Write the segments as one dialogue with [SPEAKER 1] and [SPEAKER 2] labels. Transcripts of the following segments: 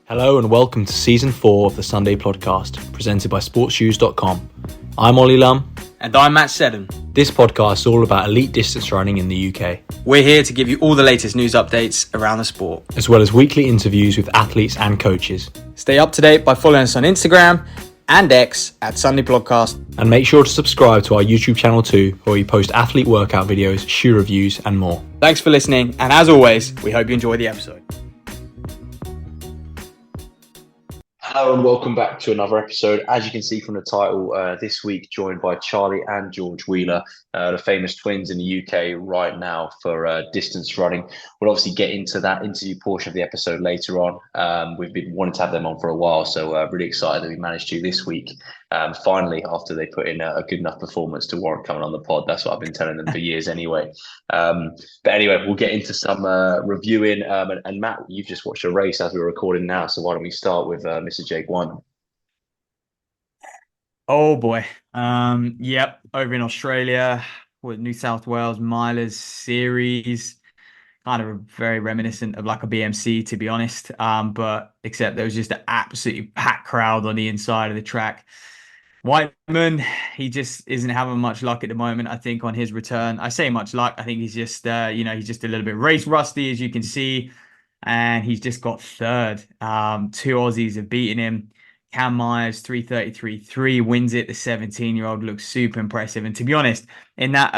[SPEAKER 1] Hello and welcome to Season 4 of the Sunday Podcast, presented by sportsshoes.com. I'm Ollie Lum.
[SPEAKER 2] And I'm Matt Seddon.
[SPEAKER 1] This podcast is all about elite distance running in the UK.
[SPEAKER 2] We're here to give you all the latest news updates around the sport,
[SPEAKER 1] as well as weekly interviews with athletes and coaches.
[SPEAKER 2] Stay up to date by following us on Instagram and X at Sunday Podcast.
[SPEAKER 1] And make sure to subscribe to our YouTube channel too, where we post athlete workout videos, shoe reviews and more.
[SPEAKER 2] Thanks for listening, and as always, we hope you enjoy the episode.
[SPEAKER 1] Hello and welcome back to another episode. As you can see from the title, this week joined by Charlie and George Wheeler, the famous twins in the UK right now for distance running. We'll obviously get into that interview portion of the episode later on. We've been wanting to have them on for a while, so really excited that we managed to this week. Finally, after they put in a good enough performance to warrant coming on the pod. That's what I've been telling them for years anyway. But anyway, we'll get into some reviewing. And Matt, you've just watched a race as we're recording now, so why don't we start with Mr. Jake Wyman?
[SPEAKER 2] Oh boy. Yep, over in Australia with New South Wales Milers Series. Kind of very reminiscent of like a BMC, to be honest. But except there was just an absolutely packed crowd on the inside of the track. Whiteman, he just isn't having much luck at the moment, I think, on his return. I say much luck. I think he's just, he's just a little bit race rusty, as you can see. And he's just got third. Two Aussies have beaten him. Cam Myers, 3:33.3, wins it. The 17-year-old looks super impressive. And to be honest, in that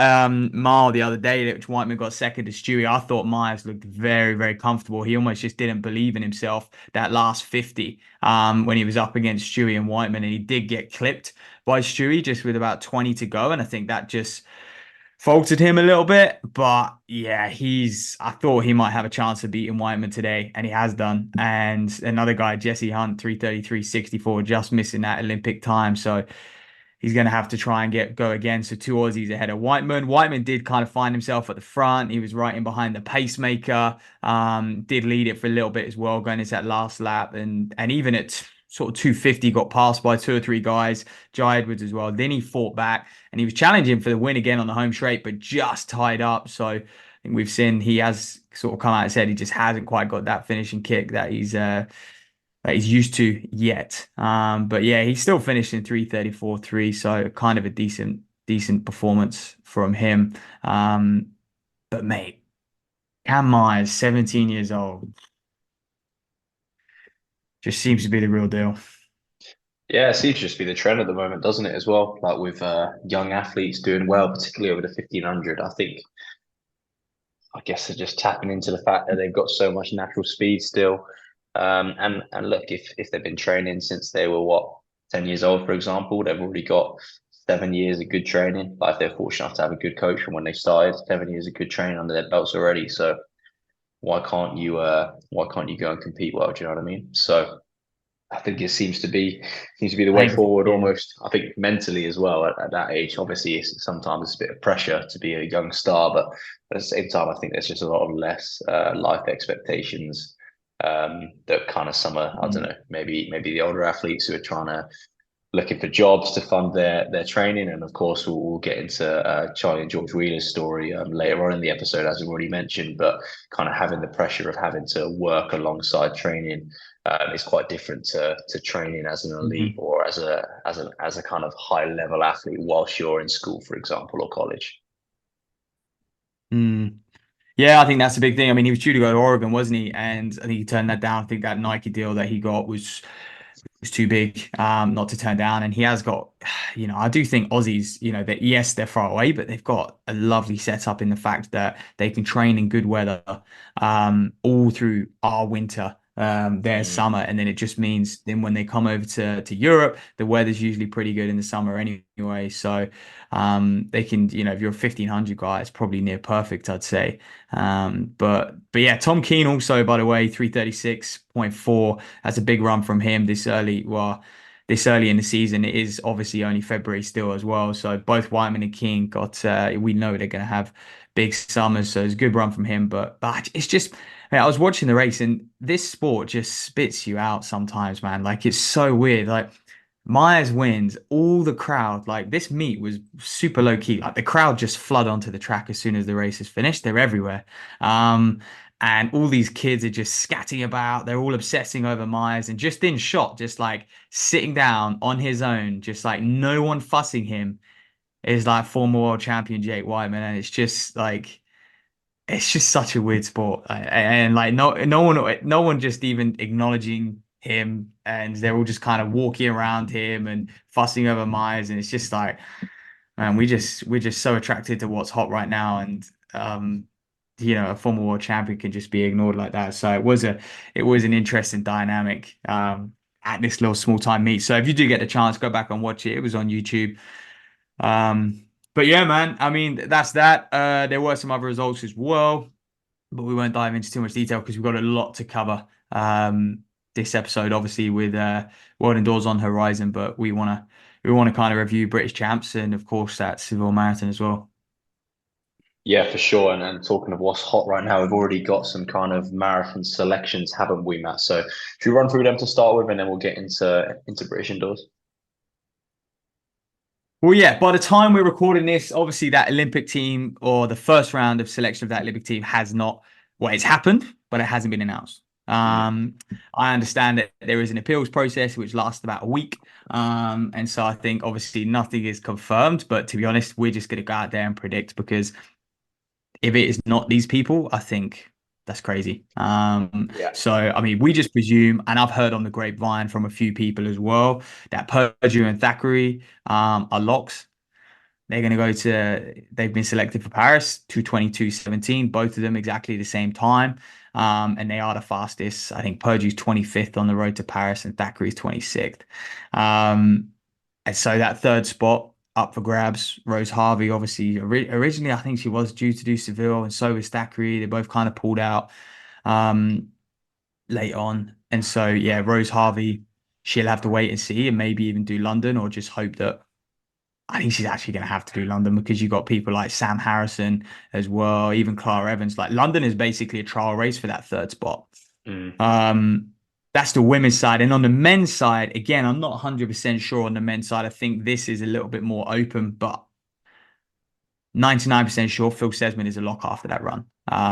[SPEAKER 2] mile the other day, which Whiteman got second to Stewie, I thought Myers looked very, very comfortable. He almost just didn't believe in himself that last 50 when he was up against Stewie and Whiteman. And he did get clipped by Stewie just with about 20 to go. And I think that just faltered him a little bit, but yeah, I thought he might have a chance of beating Whiteman today, and he has done. And another guy, Jesse Hunt, 3:33.64, just missing that Olympic time, so he's going to have to try and go again. So two Aussies ahead of Whiteman. Whiteman did kind of find himself at the front. He was right in behind the pacemaker, did lead it for a little bit as well, going into that last lap, and even at sort of 250 got passed by two or three guys, Jai Edwards as well. Then he fought back and he was challenging for the win again on the home straight, but just tied up. So I think we've seen he has sort of come out and said he just hasn't quite got that finishing kick that he's used to yet. But yeah, he's still finished in 3:34.3, so kind of a decent performance from him. But mate, Cam Myers, 17 years old, just seems to be the real deal.
[SPEAKER 1] Yeah, it seems to just be the trend at the moment, doesn't it, as well? Like with young athletes doing well, particularly over the 1500. I guess they're just tapping into the fact that they've got so much natural speed still. And look, if they've been training since they were 10 years old, for example, they've already got 7 years of good training. Like if they're fortunate enough to have a good coach from when they started, 7 years of good training under their belts already. So why can't you go and compete well? Do you know what I mean? So I think it seems to be the way forward almost. I think mentally as well at that age. Obviously, it's sometimes a bit of pressure to be a young star, but at the same time, I think there's just a lot of less life expectations that kind of I don't know, maybe the older athletes who are looking for jobs to fund their training. And of course, we'll get into Charlie and George Wheeler's story later on in the episode, as we've already mentioned, but kind of having the pressure of having to work alongside training is quite different to training as an elite or as a kind of high level athlete whilst you're in school, for example, or college.
[SPEAKER 2] Yeah, I think that's a big thing. I mean, he was due to go to Oregon, wasn't he? And I think he turned that down. I think that Nike deal that he got was too big not to turn down. And he has got, I do think Aussies, that yes, they're far away, but they've got a lovely setup in the fact that they can train in good weather all through our winter, their summer. And then it just means then when they come over to Europe, the weather's usually pretty good in the summer anyway. So they can, if you're a 1500 guy, it's probably near perfect, I'd say. But yeah, Tom Keane also, by the way, 3:36.4. That's a big run from him this early in the season. It is obviously only February still as well. So both Whiteman and Keane got, we know they're going to have big summers. So it's a good run from him. But it's just, I was watching the race and this sport just spits you out sometimes, man. Like it's so weird. Like Myers wins, all the crowd, like this meet was super low key. Like the crowd just flood onto the track as soon as the race is finished. They're everywhere. And all these kids are just scatting about. They're all obsessing over Myers and just in shot, just like sitting down on his own, just like no one fussing him is like former world champion Jake Whiteman. And it's just such a weird sport. And like no one just even acknowledging him and they're all just kind of walking around him and fussing over Myers. And it's just like, man, we're just so attracted to what's hot right now, and a former world champion can just be ignored like that. So it was an interesting dynamic at this little small time meet. So if you do get the chance, go back and watch it. It was on YouTube. But yeah, man, I mean that's that. There were some other results as well, but we won't dive into too much detail because we've got a lot to cover. This episode, obviously, with World Indoors on horizon, but we want to kind of review British champs and of course that Seville Marathon as well.
[SPEAKER 1] Yeah, for sure. And talking of what's hot right now, we've already got some kind of marathon selections, haven't we, Matt? So should we run through them to start with, and then we'll get into British indoors?
[SPEAKER 2] Well, yeah, by the time we're recording this, obviously that Olympic team or the first round of selection of that Olympic team has not, well, it's happened, but it hasn't been announced.
[SPEAKER 1] Mm.
[SPEAKER 2] I understand that there is an appeals process which lasts about a week. And so I think obviously nothing is confirmed, but to be honest, we're just going to go out there and predict because if it is not these people, I think that's crazy.
[SPEAKER 1] Yeah.
[SPEAKER 2] So I mean, we just presume, and I've heard on the grapevine from a few people as well that Purdue and Thackeray are locks. They're going to go to, they've been selected for Paris, 2:22:17, both of them exactly the same time. And they are the fastest. I think Purdue's 25th on the road to Paris and Thackeray's 26th. Um, and so that third spot up for grabs. Rose Harvey, obviously, originally I think she was due to do Seville, and so was Thackeray. They both kind of pulled out um, late on. And so, yeah, Rose Harvey, she'll have to wait and see and maybe even do London or just hope that I think she's actually going to have to do London because you've got people like Sam Harrison as well, even Clara Evans. Like London is basically a trial race for that third spot.
[SPEAKER 1] Mm.
[SPEAKER 2] Um, that's the women's side. And on the men's side, again, I'm not 100% sure on the men's side. I think this is a little bit more open, but 99% sure Phil Sesman is a lock after that run.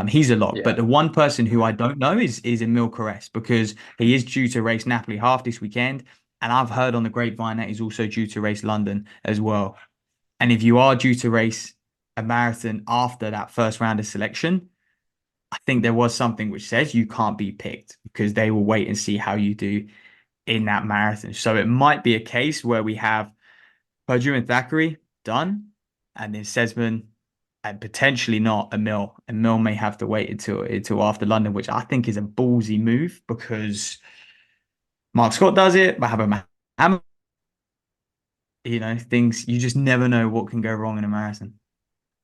[SPEAKER 2] He's a lock. But
[SPEAKER 1] Yeah.
[SPEAKER 2] the one person who I don't know is Emil Caress because he is due to race Napoli half this weekend. And I've heard on the grapevine that he's also due to race London as well. And if you are due to race a marathon after that first round of selection, I think there was something which says you can't be picked because they will wait and see how you do in that marathon. So it might be a case where we have Purdue and Thackeray done, and then Sesman and potentially not Emil. Emil may have to wait until after London, which I think is a ballsy move because Mark Scott does it, but how about Matt? Things you just never know what can go wrong in a marathon.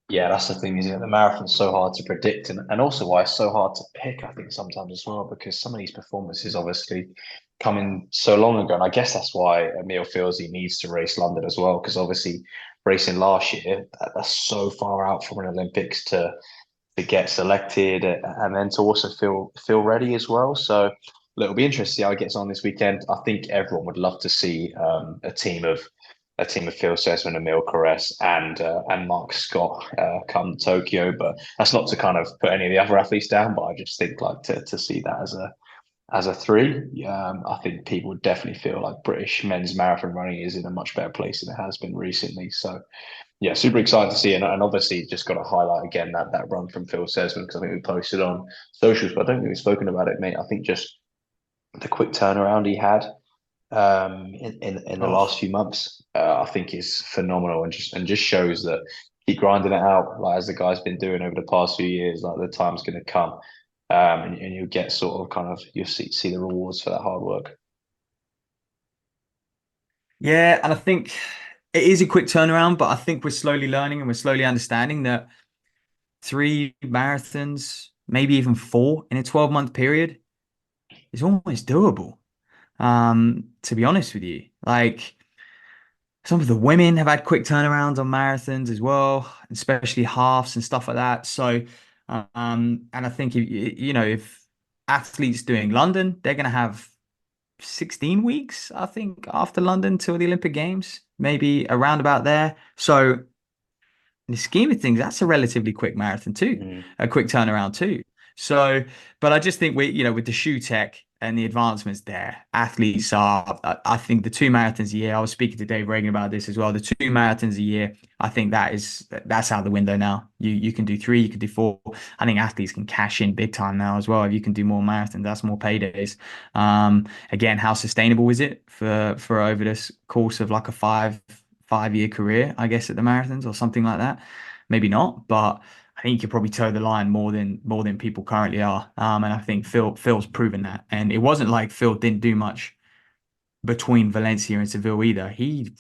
[SPEAKER 1] Yeah, that's the thing, isn't it? The marathon's so hard to predict, and also why it's so hard to pick, I think, sometimes as well, because some of these performances obviously coming so long ago. And I guess that's why Emil feels he needs to race London as well, because obviously racing last year, that's so far out from an Olympics to get selected and then to also feel ready as well. So look, it'll be interesting to see how it gets on this weekend. I think everyone would love to see a team of Phil Sesman, Emil Caress, and Mark Scott come Tokyo. But that's not to kind of put any of the other athletes down. But I just think like to see that as a three, I think people would definitely feel like British men's marathon running is in a much better place than it has been recently. So yeah, super excited to see, and obviously just got to highlight again that run from Phil Sesman because I think we posted on socials, but I don't think we've spoken about it, mate. I think just the quick turnaround he had in the
[SPEAKER 2] Oh,
[SPEAKER 1] last few months, I think is phenomenal, and just shows that keep grinding it out, like as the guy's been doing over the past few years. Like the time's going to come, and you'll get sort of kind of you'll see the rewards for that hard work.
[SPEAKER 2] yeah, and I think it is a quick turnaround, but I think we're slowly learning and we're slowly understanding that three marathons, maybe even four in a 12-month period is almost doable. To be honest with you, like some of the women have had quick turnarounds on marathons as well, especially halves and stuff like that. So, and I think if athletes doing London, they're going to have 16 weeks, I think, after London till the Olympic Games, maybe around about there. So, in the scheme of things, that's a relatively quick marathon too,
[SPEAKER 1] Mm.
[SPEAKER 2] a quick turnaround too. So, but I just think with the shoe tech and the advancements there, athletes are, I think the two marathons a year, I was speaking to Dave Reagan about this as well. The two marathons a year, I think that's out the window now. You can do three, you can do four. I think athletes can cash in big time now as well. If you can do more marathons, that's more paydays. Again, how sustainable is it for over this course of like a five-year career, I guess, at the marathons or something like that? Maybe not, but I think you could probably toe the line more than people currently are. And I think Phil's proven that. And it wasn't like Phil didn't do much between Valencia and Seville either. He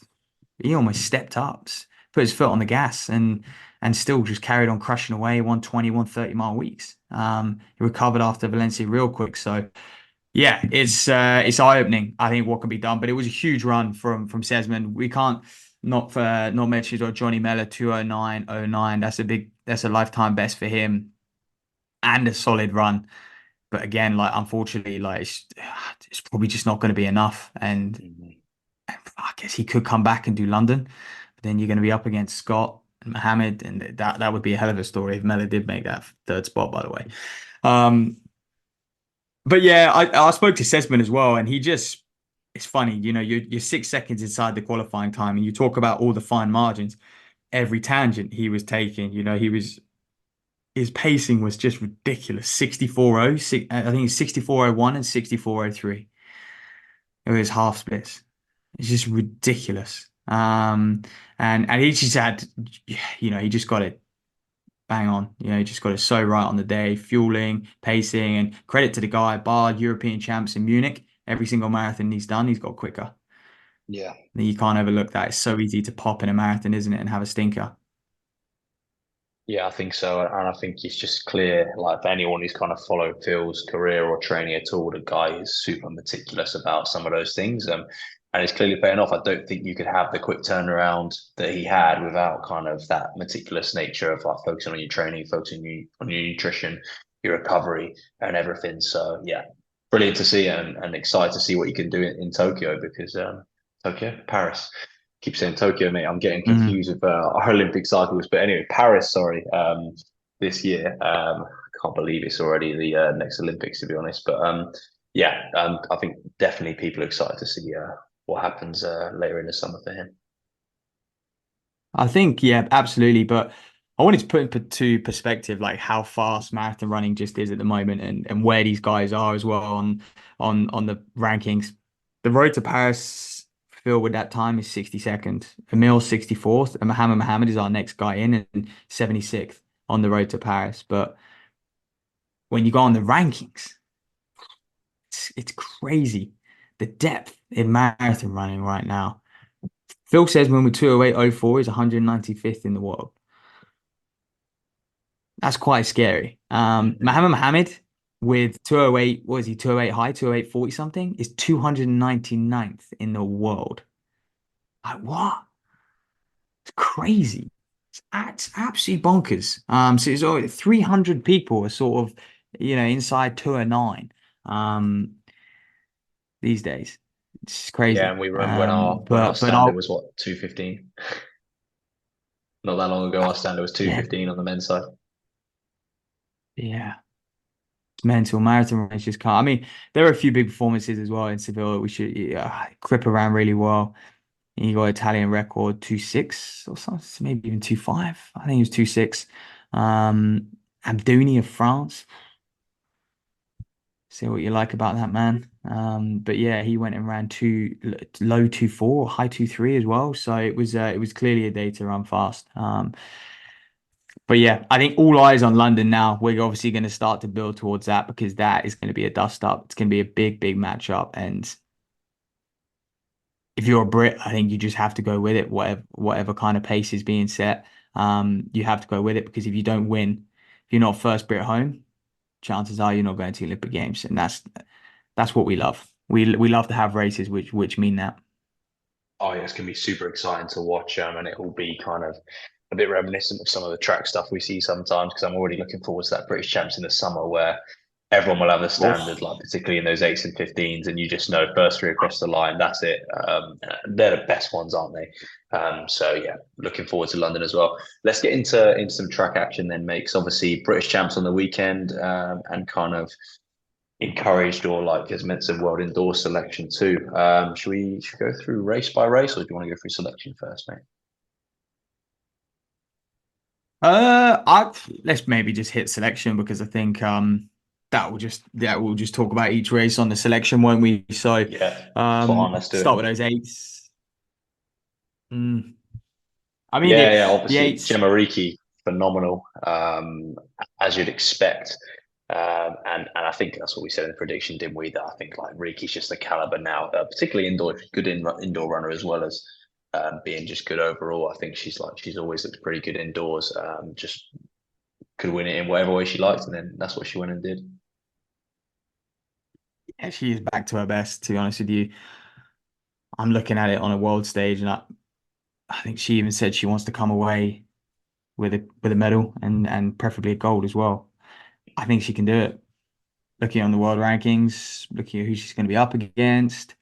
[SPEAKER 2] almost stepped up, put his foot on the gas, and still just carried on crushing away 120, 130-mile weeks. He recovered after Valencia real quick. So yeah, it's eye-opening, I think, what can be done. But it was a huge run from Sesman. We can't not mention Johnny Miller 209.09. That's a lifetime best for him and a solid run. But again, like unfortunately, like it's probably just not going to be enough. And
[SPEAKER 1] Mhm.
[SPEAKER 2] I guess he could come back and do London, but then you're going to be up against Scott and Mohammed, and that would be a hell of a story if Miller did make that third spot, by the way. Um, but yeah, I spoke to Sesman as well, and it's funny, you're 6 seconds inside the qualifying time, and you talk about all the fine margins. Every tangent he was taking, his pacing was just ridiculous. 64.0, I think it's 64.01 and 64.03. It was half splits. It's just ridiculous. And he just had, he just got it bang on. He just got it so right on the day, fueling, pacing, and credit to the guy, bar European champs in Munich. Every single marathon he's done, he's got quicker.
[SPEAKER 1] Yeah.
[SPEAKER 2] You can't overlook that. It's so easy to pop in a marathon, isn't it, and have a stinker.
[SPEAKER 1] Yeah, I think so. And I think it's just clear, like for anyone who's kind of followed Phil's career or training at all, the guy is super meticulous about some of those things. And it's clearly paying off. I don't think you could have the quick turnaround that he had without kind of that meticulous nature of like focusing on your training, on your nutrition, your recovery, and everything. So yeah, brilliant to see and excited to see what you can do in Tokyo because Tokyo, Paris keep saying Tokyo, mate. I'm getting
[SPEAKER 2] Mm.
[SPEAKER 1] confused with our Olympic cycles. But anyway, Paris, sorry, this year. I can't believe it's already the next Olympics, to be honest. But yeah, I think definitely people are excited to see what happens later in the summer for him.
[SPEAKER 2] I think, yeah, absolutely. But I wanted to put into perspective like how fast marathon running just is at the moment and where these guys are as well on the rankings. The road to Paris, Phil, with that time is 62nd. Emil 64th, and Mohammed is our next guy in and 76th on the road to Paris. But when you go on the rankings, it's crazy. The depth in marathon running right now. Phil says when we're 208.04 is 195th in the world. That's quite scary. Mohammed with 208, what is he, 208 high, 208.40 something, is 299th in the world. Like, what? It's crazy. It's absolutely bonkers. So it's 300 people are sort of, inside 209 these days. It's
[SPEAKER 1] Yeah,
[SPEAKER 2] crazy.
[SPEAKER 1] and we remember when our
[SPEAKER 2] But
[SPEAKER 1] standard
[SPEAKER 2] I'll,
[SPEAKER 1] was what 2:15. Not that long ago, our standard was two
[SPEAKER 2] yeah,
[SPEAKER 1] fifteen on the men's side.
[SPEAKER 2] yeah. Mental marathon race just can't. I mean, there are a few big performances as well in Seville that we should. Yeah, Cripper ran really well. He got Italian record 2.6 or something, maybe even 2.5. I think it was 2.6. Um, Abdouni of France. See what you like about that man. But yeah, he went and ran low 2.4, high 2.3 as well. So it was clearly a day to run fast. But yeah, I think all eyes on London now. We're obviously going to start to build towards that because that is going to be a dust up. It's going to be a big, big matchup. And if you're a Brit, I think you just have to go with it. Whatever kind of pace is being set, you have to go with it because if you don't win, if you're not first Brit home, chances are you're not going to the Olympic Games, and that's what we love. We love to have races which mean that.
[SPEAKER 1] Oh, yeah, it's going to be super exciting to watch, and it will be kind of a bit reminiscent of some of the track stuff we see sometimes because I'm already looking forward to that British Champs in the summer where everyone will have a standard,
[SPEAKER 2] Oof.
[SPEAKER 1] like particularly in those eights and 15s, and you just know first three across the line, that's it. They're the best ones, aren't they? So yeah, looking forward to London as well. Let's get into some track action then, makes obviously British champs on the weekend, and kind of encouraged or like as meant to world indoor selection too. Should we go through race by race, or do you want to go through selection first, mate?
[SPEAKER 2] I let's maybe just hit selection because I think that we'll just talk about each race on the selection, won't we? So
[SPEAKER 1] Yeah, spot on. Let's do
[SPEAKER 2] start with
[SPEAKER 1] it.
[SPEAKER 2] those eights. Mm. I mean
[SPEAKER 1] Yeah.
[SPEAKER 2] the
[SPEAKER 1] Obviously,
[SPEAKER 2] eights.
[SPEAKER 1] Gemariki, phenomenal, as you'd expect. And I think that's what we said in the prediction, didn't we? That I think like Riki's just the caliber now, particularly indoor, good indoor runner as well as being just good overall. I think she's always looked pretty good indoors. Just could win it in whatever way she liked, and then that's what she went and did.
[SPEAKER 2] Yeah, she is back to her best, to be honest with you. I'm looking at it on a world stage, and I think she even said she wants to come away with a medal and preferably a gold as well. I think she can do it. Looking on the world rankings, looking at who she's going to be up against.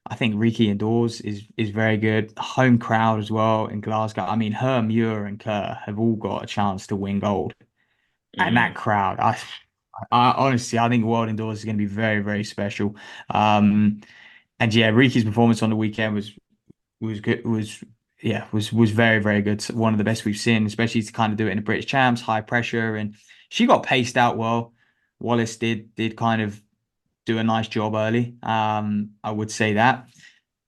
[SPEAKER 2] I think Riki indoors is very good. Home crowd as well in Glasgow. I mean, her, Muir, and Kerr have all got a chance to win gold. And that
[SPEAKER 1] Mm,
[SPEAKER 2] crowd, I honestly, I think World Indoors is going to be very, very special. Um, and yeah, Riki's performance on the weekend was good. Was very, very good. One of the best we've seen, especially to kind of do it in the British Champs, high pressure, and she got paced out well. Wallace did kind of do a nice job early. I would say that.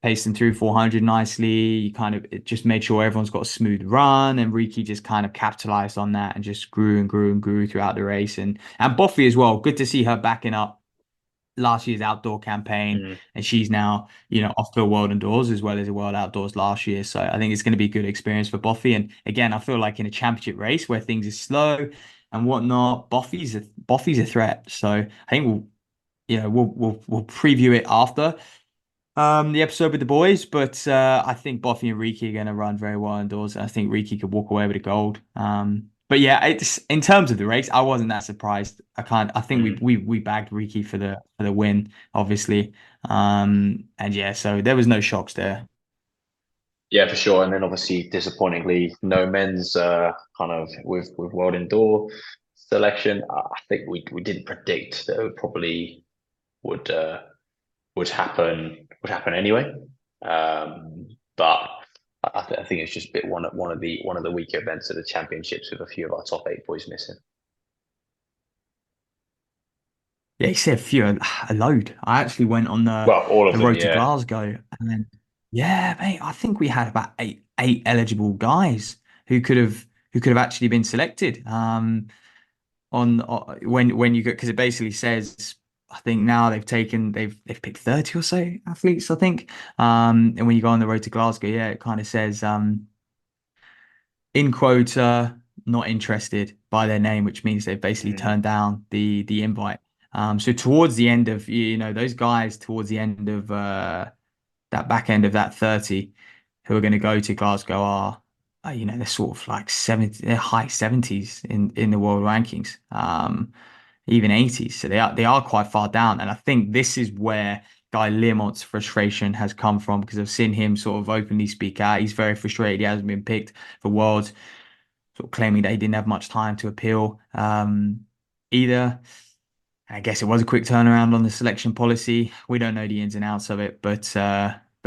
[SPEAKER 2] Paced them through 400 nicely. You kind of it just made sure everyone's got a smooth run, and Riki just kind of capitalized on that and just grew and grew and grew throughout the race. And Buffy as well. Good to see her backing up last year's outdoor campaign,
[SPEAKER 1] mm.
[SPEAKER 2] and she's now off to a World Indoors as well as a World Outdoors last year. So I think it's going to be a good experience for Buffy. And again, I feel like in a championship race where things are slow and whatnot, Buffy's a threat. So I think we'll preview it after the episode with the boys, but I think Buffy and Riki are going to run very well indoors, and I think Riki could walk away with a gold. But yeah, it's in terms of the race, I wasn't that surprised. I can't. I think
[SPEAKER 1] Mm.
[SPEAKER 2] we bagged Riki for the win, obviously. And yeah, so there was no shocks there.
[SPEAKER 1] Yeah, for sure. And then obviously, disappointingly, no men's kind of with world indoor selection. I think we didn't predict that it probably would would happen anyway. But I think it's just a bit one of the weaker events of the championships with a few of our top eight boys missing.
[SPEAKER 2] Yeah, he said a load. I actually went on
[SPEAKER 1] Well, all of
[SPEAKER 2] the
[SPEAKER 1] them,
[SPEAKER 2] road to
[SPEAKER 1] yeah.
[SPEAKER 2] Glasgow, and then yeah, mate, I think we had about eight eligible guys who could have actually been selected. When you go because it basically says I think now they've picked 30 or so athletes, I think. And when you go on the road to Glasgow, yeah, it kind of says in quota, not interested by their name, which means they've basically
[SPEAKER 1] Mm,
[SPEAKER 2] turned down the invite. So towards the end of those guys towards the end of that back end of that 30 who are going to go to Glasgow are they're sort of like 70, they're high 70s in the world rankings, even 80s. So they are quite far down, and I think this is where Guy Learmont's frustration has come from because I've seen him sort of openly speak out. He's very frustrated. He hasn't been picked for Worlds, sort of claiming that he didn't have much time to appeal either. I guess it was a quick turnaround on the selection policy. We don't know the ins and outs of it, but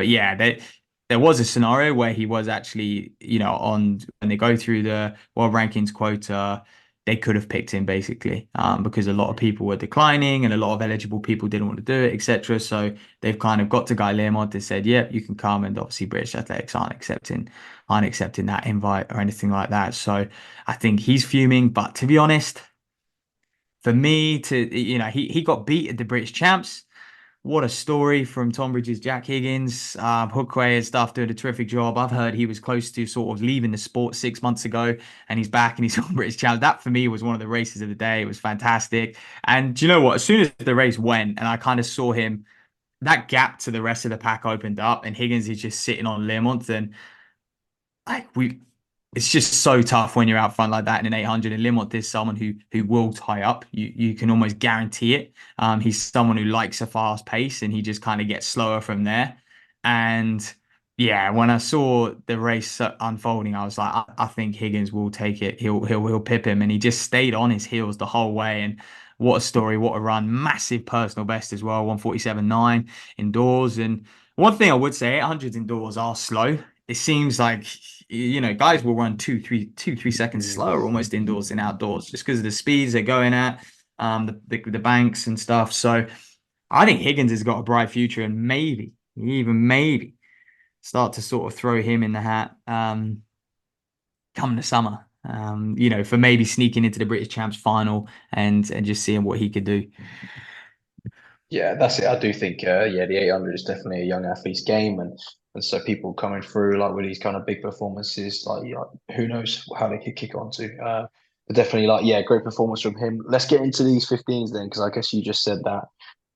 [SPEAKER 2] yeah, there was a scenario where he was actually, on when they go through the world rankings quota, they could have picked him basically, because a lot of
[SPEAKER 1] mm.
[SPEAKER 2] people were declining and a lot of eligible people didn't want to do it, etc. So they've kind of got to Guy Learmont to said, "Yeah, you can come," and obviously British Athletics aren't accepting that invite or anything like that. So I think he's fuming, but to be honest for me he got beat at the British champs. What a story from Tonbridge's Jack Higgins, Hookway and stuff doing a terrific job. I've heard he was close to sort of leaving the sport 6 months ago, and he's back and he's on British champs. That for me was one of the races of the day. It was fantastic. And do you know what? As soon as the race went, and I kind of saw him, that gap to the rest of the pack opened up, and Higgins is just sitting on Lermont, and like it's just so tough when you're out front like that in an 800. And Limot is someone who will tie up. You can almost guarantee it. He's someone who likes a fast pace, and he just kind of gets slower from there. And yeah, when I saw the race unfolding, I was like, I think Higgins will take it. He'll pip him, and he just stayed on his heels the whole way. And what a story, what a run! Massive personal best as well, 147.9 indoors. And one thing I would say, 800s indoors are slow. It seems like guys will run 2, 3 seconds
[SPEAKER 1] Mm.
[SPEAKER 2] slower almost indoors than outdoors just because of the speeds they're going at, the banks and stuff. So I think Higgins has got a bright future, and maybe, even maybe, start to sort of throw him in the hat come the summer. For maybe sneaking into the British Champs final and just seeing what he could do.
[SPEAKER 1] Yeah, that's it. I do think, yeah, the 800 is definitely a young athlete's game, and so people coming through like with these kind of big performances, like who knows how they could kick on to. But definitely, like, yeah, great performance from him. Let's get into these 15s then, because I guess you just said that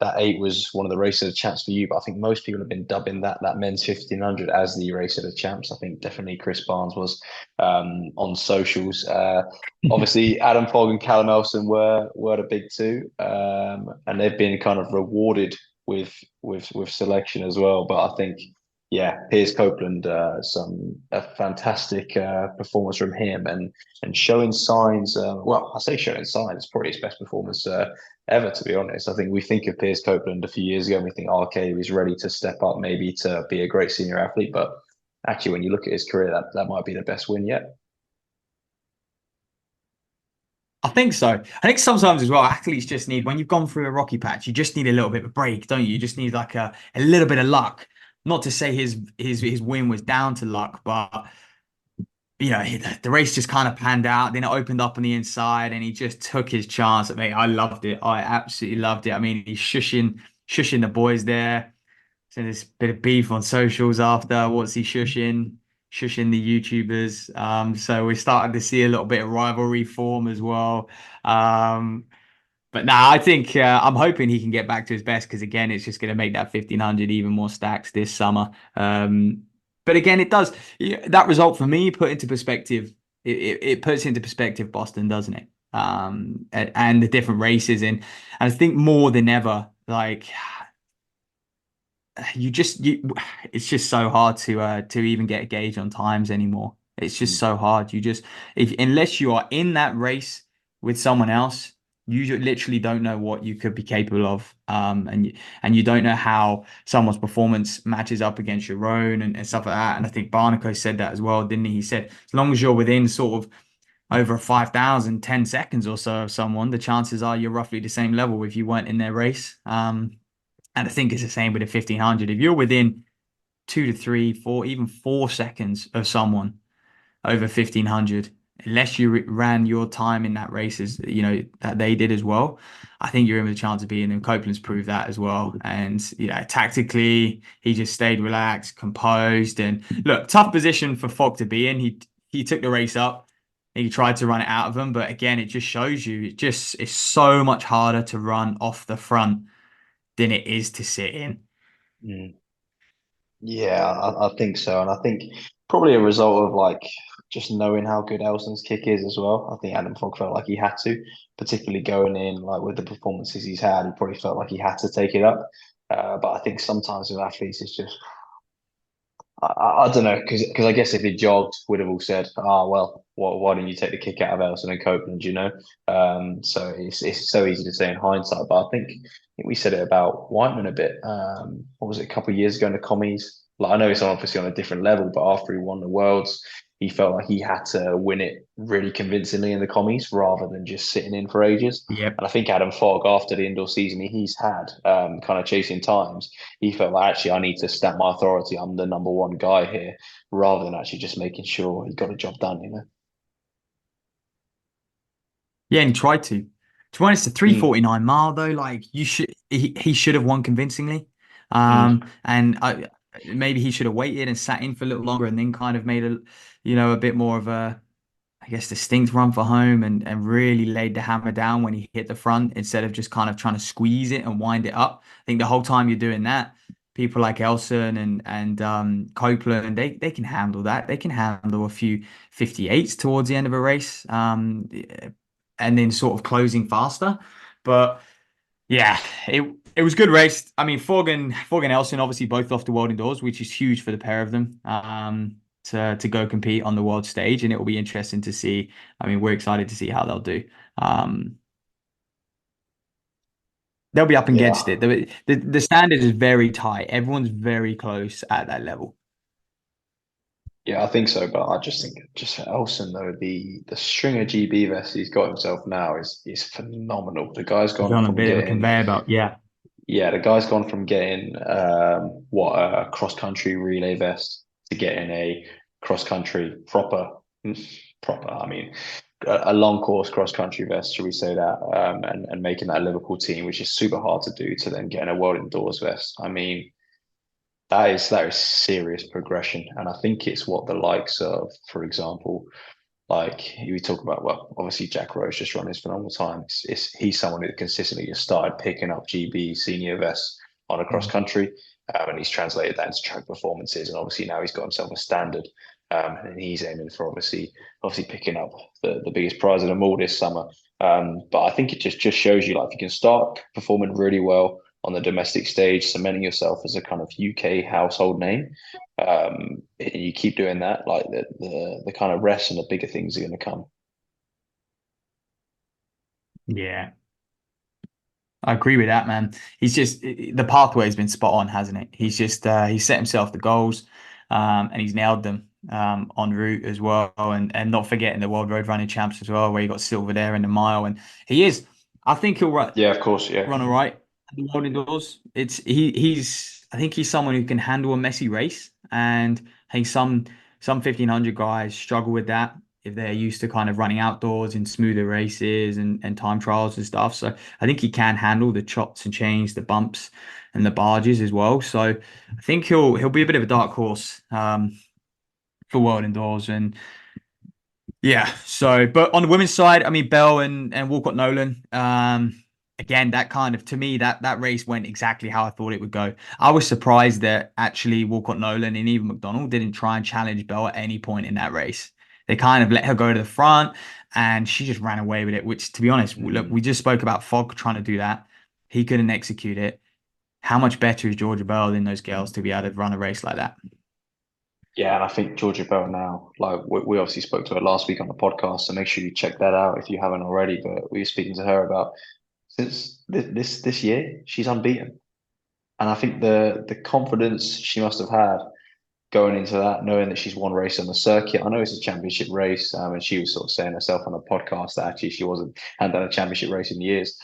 [SPEAKER 1] that eight was one of the race of the champs for you, but I think most people have been dubbing that men's 1500 as the race of the champs. I think definitely Chris Barnes was on socials. Obviously Adam Fogg and Callum Elson were the big two, and they've been kind of rewarded with with selection as well. But I think, yeah, Piers Copeland, some a fantastic performance from him, and showing signs. Well, I say showing signs, probably his best performance ever, to be honest. I think we think of Piers Copeland a few years ago, and we think, oh, okay, he's ready to step up, maybe to be a great senior athlete, but actually, when you look at his career, that might be the best win yet.
[SPEAKER 2] I think so. I think sometimes as well, athletes just need, when you've gone through a rocky patch, you just need a little bit of a break, don't you? You just need like a little bit of luck. Not to say his win was down to luck, but the race just kind of panned out. Then it opened up on the inside, and he just took his chance. I mean, I loved it. I absolutely loved it. I mean, he's shushing the boys there. So there's a bit of beef on socials after. What's he shushing? Shushing the YouTubers. So we started to see a little bit of rivalry form as well. Um, but now I think I'm hoping he can get back to his best, because again, it's just going to make that 1500 even more stacks this summer. But again, it does that result for me put into perspective. It puts into perspective Boston, doesn't it? And the different races, and I think more than ever, like it's just so hard to even get a gauge on times anymore. It's just so hard. You just if unless you are in that race with someone else, literally don't know what you could be capable of. And you don't know how someone's performance matches up against your own and stuff like that. And I think Barnacle said that as well, didn't he? He said as long as you're within sort of over 5,000, 10 seconds or so of someone, the chances are you're roughly the same level if you weren't in their race. And I think it's the same with the 1500. If you're within 2 to 3, 4, even 4 seconds of someone over 1500, unless you ran your time in that race as that they did as well, I think you're in with a chance of beating them. Copeland's proved that as well. And tactically, he just stayed relaxed, composed, and look, tough position for Fogg to be in. He took the race up. He tried to run it out of them, but again, it just shows you it's so much harder to run off the front than it is to sit in.
[SPEAKER 1] Mm. Yeah, I think so, and I think probably a result of like just knowing how good Elson's kick is as well. I think Adam Fogg felt like he had to, particularly going in like with the performances he's had. He probably felt like he had to take it up. But I think sometimes with athletes, it's just I don't know, because I guess if he jogged, we'd have all said, "Ah, well, why didn't you take the kick out of Elson and Copeland?" So it's so easy to say in hindsight, but I think we said it about Whiteman a bit. What was it, a couple of years ago in the commies? Like, I know it's obviously on a different level, but after he won the worlds, he felt like he had to win it really convincingly in the commies rather than just sitting in for ages.
[SPEAKER 2] Yep.
[SPEAKER 1] And I think Adam Fogg, after the indoor season he's had, kind of chasing times, he felt like actually I need to stamp my authority. I'm the number one guy here, rather than actually just making sure he got a job done.
[SPEAKER 2] Yeah, and he tried to. To be honest, the
[SPEAKER 1] Mm,
[SPEAKER 2] 349 mile though, like he should have won convincingly.
[SPEAKER 1] mm,
[SPEAKER 2] And maybe he should have waited and sat in for a little longer and then kind of made a bit more of a, I guess, distinct run for home and really laid the hammer down when he hit the front instead of just kind of trying to squeeze it and wind it up. I think the whole time you're doing that, people like Elson and Copeland, they can handle that. They can handle a few 58s towards the end of a race, and then sort of closing faster. But yeah, it was a good race. I mean, Forgan Elson obviously both off the world indoors, which is huge for the pair of them. To go compete on the world stage, and it will be interesting to see. I mean, we're excited to see how they'll do. Um, they'll be up against
[SPEAKER 1] Yeah,
[SPEAKER 2] it. The standard is very tight. Everyone's very close at that level.
[SPEAKER 1] yeah, I think so. But I just think just for Elson though, the string of GB vests he's got himself now is phenomenal. The guy's
[SPEAKER 2] He's
[SPEAKER 1] gone
[SPEAKER 2] on a
[SPEAKER 1] from
[SPEAKER 2] bit of a
[SPEAKER 1] getting
[SPEAKER 2] conveyor belt. Yeah.
[SPEAKER 1] Yeah, the guy's gone from getting what a cross country relay vest to getting a cross country proper. I mean, a long course cross country vest, should we say that? And making that Liverpool team, which is super hard to do, to then getting a world indoors vest. I mean, that is serious progression, and I think it's what the likes of, for example, like we talk about, well, obviously Jack Rowe's just run his phenomenal time. He's someone who consistently just started picking up GB senior vests on a cross country, and he's translated that into track performances. And obviously now he's got himself a standard, and he's aiming for obviously picking up the biggest prize of them all this summer. But I think it just shows you like if you can start performing really well on the domestic stage, cementing yourself as a kind of UK household name, and you keep doing that, like the kind of rest and the bigger things are going to come.
[SPEAKER 2] Yeah. I agree with that, man. He's just the pathway has been spot on, hasn't it? He's set himself the goals, and he's nailed them en route as well, and not forgetting the World Road Running Champs as well, where he got silver there in the mile, and he is. I think he'll
[SPEAKER 1] Yeah, of course. Yeah.
[SPEAKER 2] run all right at the World Indoors. He's I think he's someone who can handle a messy race, and I think some 1500 guys struggle with that if they're used to kind of running outdoors in smoother races and time trials and stuff. So I think he can handle the chops and chains, the bumps and the barges as well. So I think he'll be a bit of a dark horse for World Indoors. And yeah, so but on the women's side, I mean Bell and Walcott Nolan, again, that kind of to me that race went exactly how I thought it would go. I was surprised that actually Walcott Nolan and even McDonald didn't try and challenge Bell at any point in that race. They kind of let her go to the front and she just ran away with it, which to be honest, look,
[SPEAKER 1] Mm.
[SPEAKER 2] we just spoke about Fogg trying to do that. He couldn't execute it. How much better is Georgia Bell than those girls to be able to run a race like that?
[SPEAKER 1] Yeah, and I think Georgia Bell now, like we obviously spoke to her last week on the podcast, so make sure you check that out if you haven't already. But we were speaking to her about since this year, she's unbeaten, and I think the confidence she must have had going into that, knowing that she's won race on the circuit. I know it's a championship race, and she was sort of saying herself on the podcast that actually she hadn't done a championship race in years.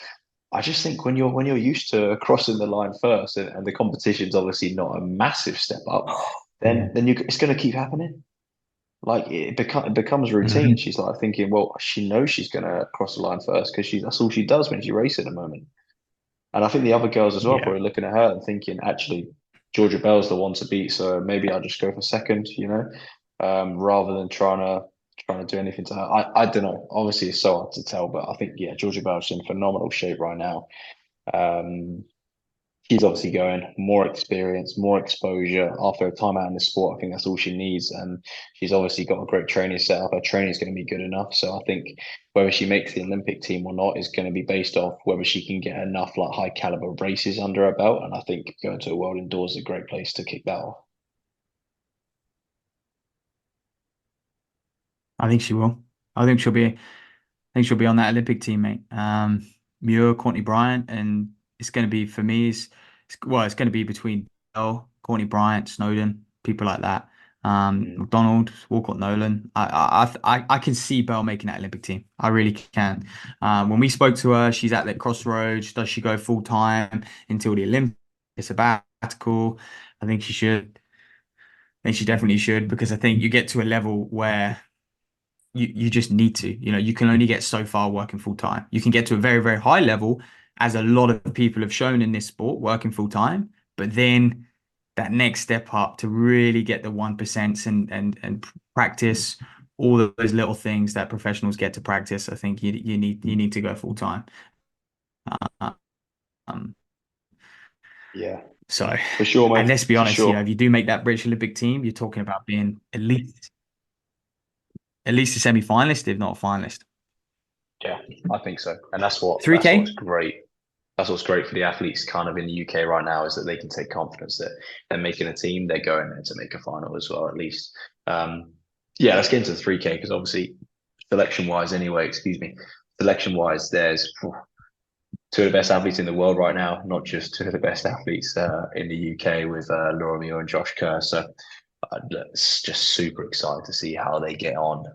[SPEAKER 1] I just think when you're used to crossing the line first, and the competition's obviously not a massive step up,
[SPEAKER 2] Yeah.
[SPEAKER 1] then it's going to keep happening. Like it becomes routine.
[SPEAKER 2] Mhm.
[SPEAKER 1] She's like thinking, well, she knows she's going to cross the line first because that's all she does when she races at the moment. And I think the other girls as well
[SPEAKER 2] Yeah.
[SPEAKER 1] probably looking at her and thinking, actually, Georgia Bell's the one to beat, so maybe I'll just go for second, rather than trying to do anything to her. I don't know. Obviously, it's so hard to tell, but I think yeah, Georgia Bell's in phenomenal shape right now. Um, she's obviously going more experience, more exposure after a time out in the sport. I think that's all she needs, and she's obviously got a great training set up. Her training is going to be good enough, so I think whether she makes the Olympic team or not is going to be based off whether she can get enough like high caliber races under her belt. And I think going to a world indoors is a great place to kick that off.
[SPEAKER 2] I think she will. I think she'll be. I think she'll be on that Olympic team, mate. Muir, Courtney Bryant, and it's going to be for me. It's going to be between Bell, Courtney Bryant, Snowden, people like that.
[SPEAKER 1] Mm.
[SPEAKER 2] McDonald, Walcott, Nolan. I can see Bell making that Olympic team. I really can. When we spoke to her, she's at that crossroads. Does she go full time until the Olympics? It's a sabbatical. I think she should. I think she definitely should because I think you get to a level where you just need to. You can only get so far working full time. You can get to a very, very high level, as a lot of people have shown in this sport, working full time. But then that next step up to really get the 1% and practice all of those little things that professionals get to practice, I think you need to go full time. Um,
[SPEAKER 1] Yeah.
[SPEAKER 2] So,
[SPEAKER 1] For sure,
[SPEAKER 2] and
[SPEAKER 1] mate.
[SPEAKER 2] let's be
[SPEAKER 1] For
[SPEAKER 2] honest, if
[SPEAKER 1] sure.
[SPEAKER 2] you do make that British Olympic team, you're talking about being at least a semi-finalist, if not a finalist.
[SPEAKER 1] Yeah, I think so. And that's what's
[SPEAKER 2] 3K?
[SPEAKER 1] great. That's what's great for the athletes kind of in the UK right now is that they can take confidence that they're making a team, they're going there to make a final as well, at least. Um, yeah, let's get into the 3K because obviously selection wise anyway, excuse me. Selection wise, there's two of the best athletes in the world right now, not just two of the best athletes in the UK with Laura Muir and Josh Kerr. So it's just super excited to see how they get on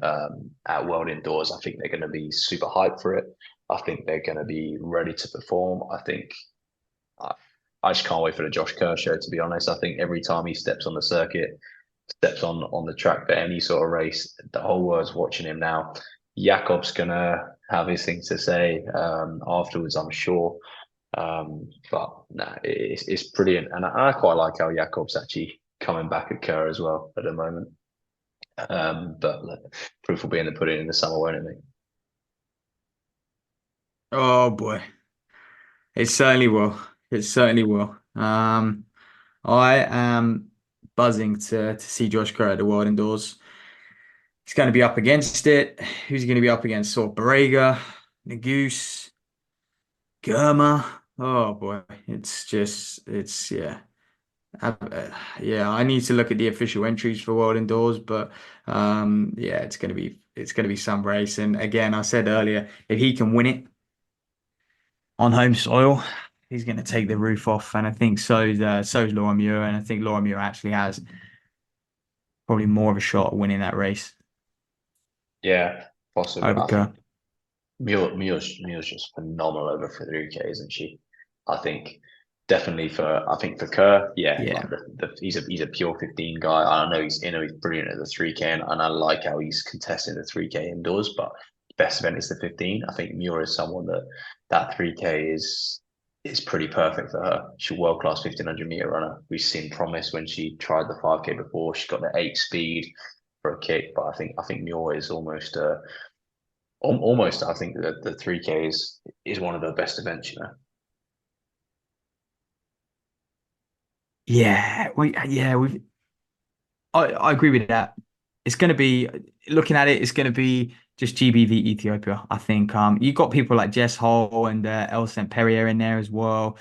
[SPEAKER 1] at World Indoors. I think they're going to be super hyped for it. I think they're going to be ready to perform. I, I just can't wait for the Josh Kerr show. To be honest, I think every time he steps on the circuit, steps on the track for any sort of race, the whole world's watching him now. Jakob's gonna have his thing to say afterwards, I'm sure. But nah, it's brilliant, and I quite like how Jakob's actually coming back at Kerr as well at the moment. But look, proof will be in the pudding in the summer, won't it, mate?
[SPEAKER 2] Oh boy, it certainly will. It certainly will. I am buzzing to see Josh Kerr at the World Indoors. He's going to be up against it. Who's he going to be up against? Sort of Barega, Nagoose, Germa. Oh boy, it's yeah. I need to look at the official entries for World Indoors, but yeah, it's gonna be some race. And again, I said earlier, if he can win it on home soil, he's going to take the roof off. And I think so's Laura Muir, and I think Laura Muir actually has probably more of a shot at winning that race
[SPEAKER 1] Yeah, possibly.
[SPEAKER 2] over
[SPEAKER 1] I think
[SPEAKER 2] Kerr.
[SPEAKER 1] Mia's just phenomenal over for the 3K, isn't she? I think definitely I think for Kerr, yeah, like
[SPEAKER 2] Yeah.
[SPEAKER 1] he's a pure 15 guy. I know he's brilliant at the 3K and I like how he's contesting the 3K indoors, but best event is the 15. I think Muir is someone that 3K is pretty perfect for her. She's a world class 1500-meter runner. We've seen promise when she tried the 5K before. She got the 8 speed for a kick, but I think Muir is almost, I think that the 3K is one of the best events, you know.
[SPEAKER 2] Yeah, I agree with that. It's going to be looking at it. It's going to be just GBV Ethiopia. I think you got people like Jess Hall and El St. Perrier in there as well.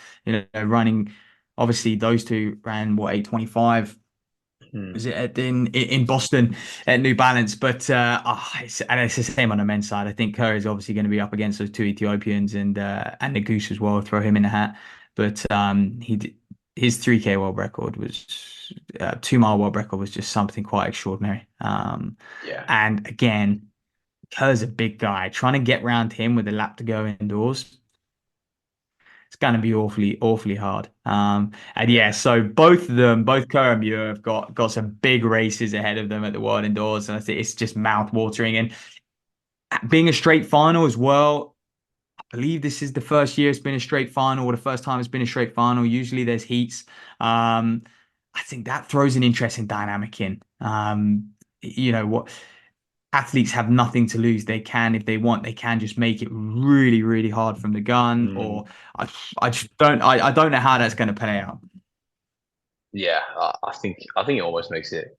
[SPEAKER 2] Running. Obviously, those two ran what 8:25. Was
[SPEAKER 1] Hmm.
[SPEAKER 2] it in Boston at New Balance? But it's the same on the men's side. I think Kerr is obviously going to be up against those two Ethiopians and the Goose as well. Throw him in the hat. But his 3K world record was 2 mile world record was just something quite extraordinary.
[SPEAKER 1] Yeah.
[SPEAKER 2] And again, Kerr's a big guy. Trying to get round him with a lap to go indoors, it's going to be awfully, awfully hard. And yeah,
[SPEAKER 1] Yeah.
[SPEAKER 2] so both of them, both Kerr and Muir have got some big races ahead of them at the World Indoors, and I think it's just mouth watering. And being a straight final as well, I believe this is the first year it's been a straight final, or the first time it's been a straight final. Usually there's heats. I think that throws an interesting dynamic in. What athletes have nothing to lose. They can, if they want, they can just make it really, really hard from the gun. Or
[SPEAKER 1] Mm.
[SPEAKER 2] I just don't. I don't know how that's going to play out.
[SPEAKER 1] Yeah. I think it almost makes it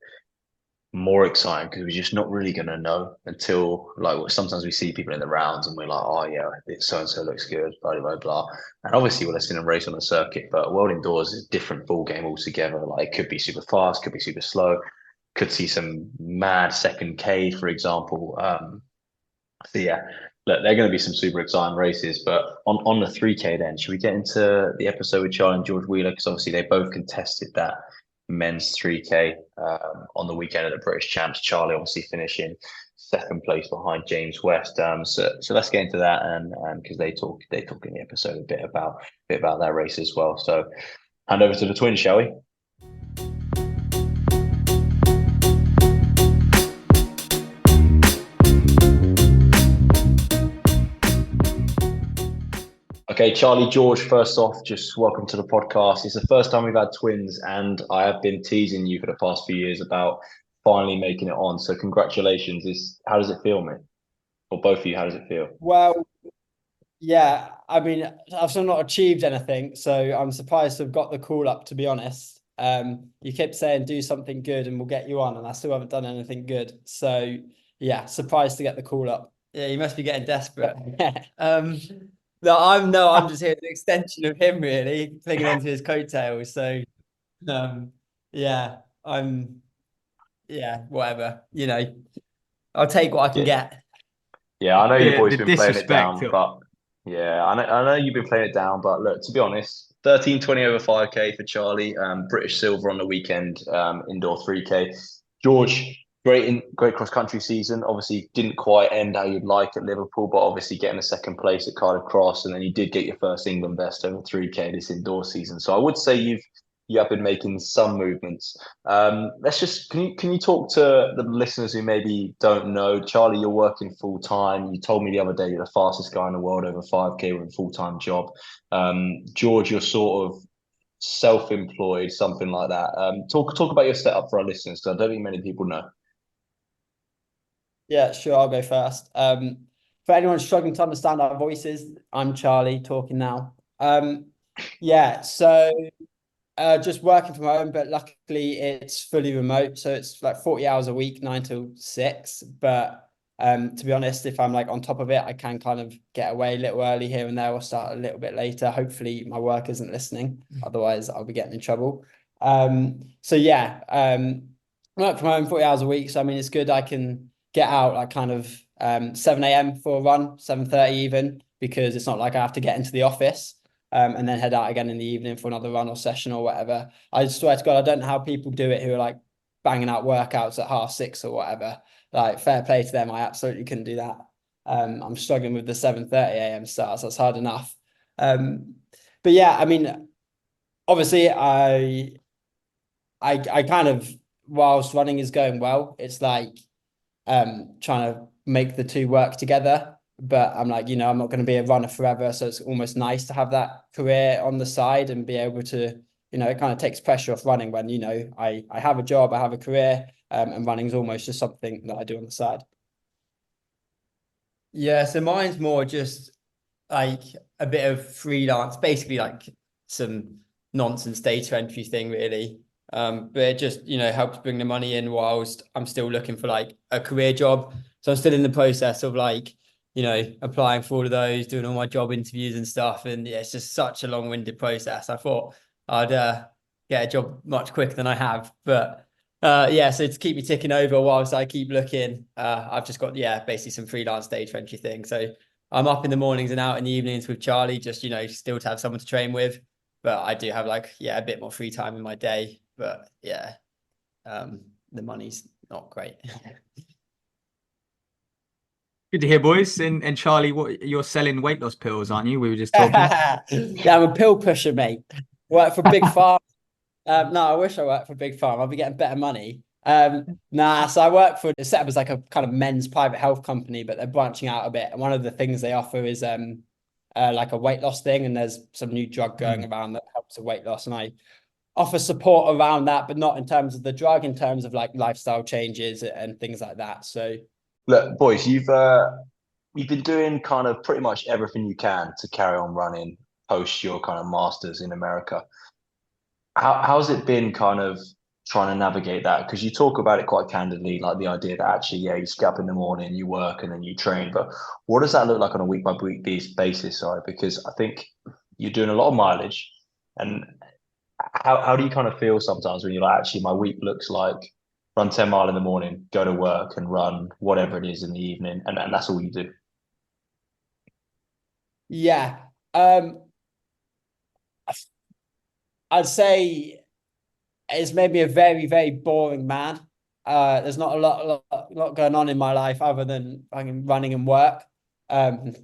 [SPEAKER 1] more exciting because we're just not really gonna know until like sometimes we see people in the rounds and we're like, oh yeah, so and so looks good, blah blah blah. And obviously we'll have seen them race on the circuit, but World Indoors is a different ball game altogether. Like it could be super fast, could be super slow, could see some mad second K, for example. So yeah, look, they're going to be some super exciting races. But on the 3K, then should we get into the episode with Charlie and George Wheeler? Because obviously they both contested that men's 3K on the weekend of the British Champs. Charlie obviously finishing second place behind James West. So let's get into that and because they talk in the episode a bit about that race as well. So hand over to the twins, shall we? Okay, Charlie George, first off, just welcome to the podcast. It's the first time we've had twins, and I have been teasing you for the past few years about finally making it on. So congratulations. How does it feel, mate? Or both of you, how does it feel?
[SPEAKER 3] Well, yeah. I mean, I've still not achieved anything, so I'm surprised to have got the call up, to be honest. You kept saying do something good and we'll get you on, and I still haven't done anything good. So yeah, surprised to get the call up. Yeah, you must be getting desperate. Um, no, I'm just here as an extension of him, really, clinging onto his coattails. So um, yeah, I'm yeah, whatever. I'll take what I can
[SPEAKER 1] Yeah,
[SPEAKER 3] get.
[SPEAKER 1] yeah, I know your boy's
[SPEAKER 2] The
[SPEAKER 1] been playing it
[SPEAKER 2] disrespect.
[SPEAKER 1] down, but yeah, I know you've been playing it down, but look, to be honest, 13:20 over 5K for Charlie, British silver on the weekend, indoor 3K. George, great cross country season. Obviously, didn't quite end how you'd like at Liverpool, but obviously getting a second place at Cardiff Cross, and then you did get your first England best over 3K this indoor season. So I would say you have been making some movements. Let's just can you talk to the listeners who maybe don't know? Charlie, you're working full time. You told me the other day you're the fastest guy in the world over 5K with a full time job. George, you're sort of self-employed, something like that. Talk about your setup for our listeners because I don't think many people know.
[SPEAKER 3] Yeah, sure, I'll go first. For anyone struggling to understand our voices, I'm Charlie talking now. Yeah, so just working from home, but luckily it's fully remote, so it's like 40 hours a week, 9 till 6. But to be honest, if I'm like on top of it, I can kind of get away a little early here and there, or start a little bit later. Hopefully, my work isn't listening, otherwise I'll be getting in trouble. So yeah, work from home 40 hours a week. So I mean, it's good. I can get out like kind of 7 a.m. for a run, 7:30 even, because it's not like I have to get into the office and then head out again in the evening for another run or session or whatever. I swear to God, I don't know how people do it who are like banging out workouts at 6:30 or whatever. Like, fair play to them. I absolutely couldn't do that. I'm struggling with the 7:30 a.m. starts. That's hard enough. Um, but yeah, I mean, obviously, I kind of, whilst running is going well, it's like trying to make the two work together. But I'm like, I'm not going to be a runner forever. So it's almost nice to have that career on the side and be able to, it kind of takes pressure off running when, I have a job, I have a career, and running is almost just something that I do on the side. Yeah, so mine's more just like a bit of freelance, basically like some nonsense data entry thing, really. But it just, helps bring the money in whilst I'm still looking for like a career job. So I'm still in the process of like, applying for all of those, doing all my job interviews and stuff. And yeah, it's just such a long-winded process. I thought I'd get a job much quicker than I have. But yeah, so to keep me ticking over whilst I keep looking, I've just got, yeah, basically some freelance data entry thing. So I'm up in the mornings and out in the evenings with Charlie, just, still to have someone to train with. But I do have like, yeah, a bit more free time in my day. But yeah, the money's not great.
[SPEAKER 2] Good to hear, boys. And Charlie, what you're selling weight loss pills, aren't you? We were just talking.
[SPEAKER 3] Yeah, I'm a pill pusher, mate. Work for Big Farm. No, I wish I worked for Big Farm. I'll be getting better money. Nah, so I work for it's set up as like a kind of men's private health company, but they're branching out a bit. And one of the things they offer is like a weight loss thing, and there's some new drug going
[SPEAKER 2] Mm.
[SPEAKER 3] around that helps with weight loss. And I offer support around that, but not in terms of the drug, in terms of like lifestyle changes and things like that. So
[SPEAKER 1] Look, boys, you've been doing kind of pretty much everything you can to carry on running post your kind of masters in America. How's it been kind of trying to navigate that? Because you talk about it quite candidly, like the idea that actually, yeah, you get up in the morning, you work, and then you train. But what does that look like on a week by week basis? Sorry, because I think you're doing a lot of mileage, and how do you kind of feel sometimes when you're like, actually, my week looks like run 10 mile in the morning, go to work, and run whatever it is in the evening, and that's all you do.
[SPEAKER 3] yeah, I'd say it's made me a very, very boring man. There's not a lot going on in my life other than running and work. Um,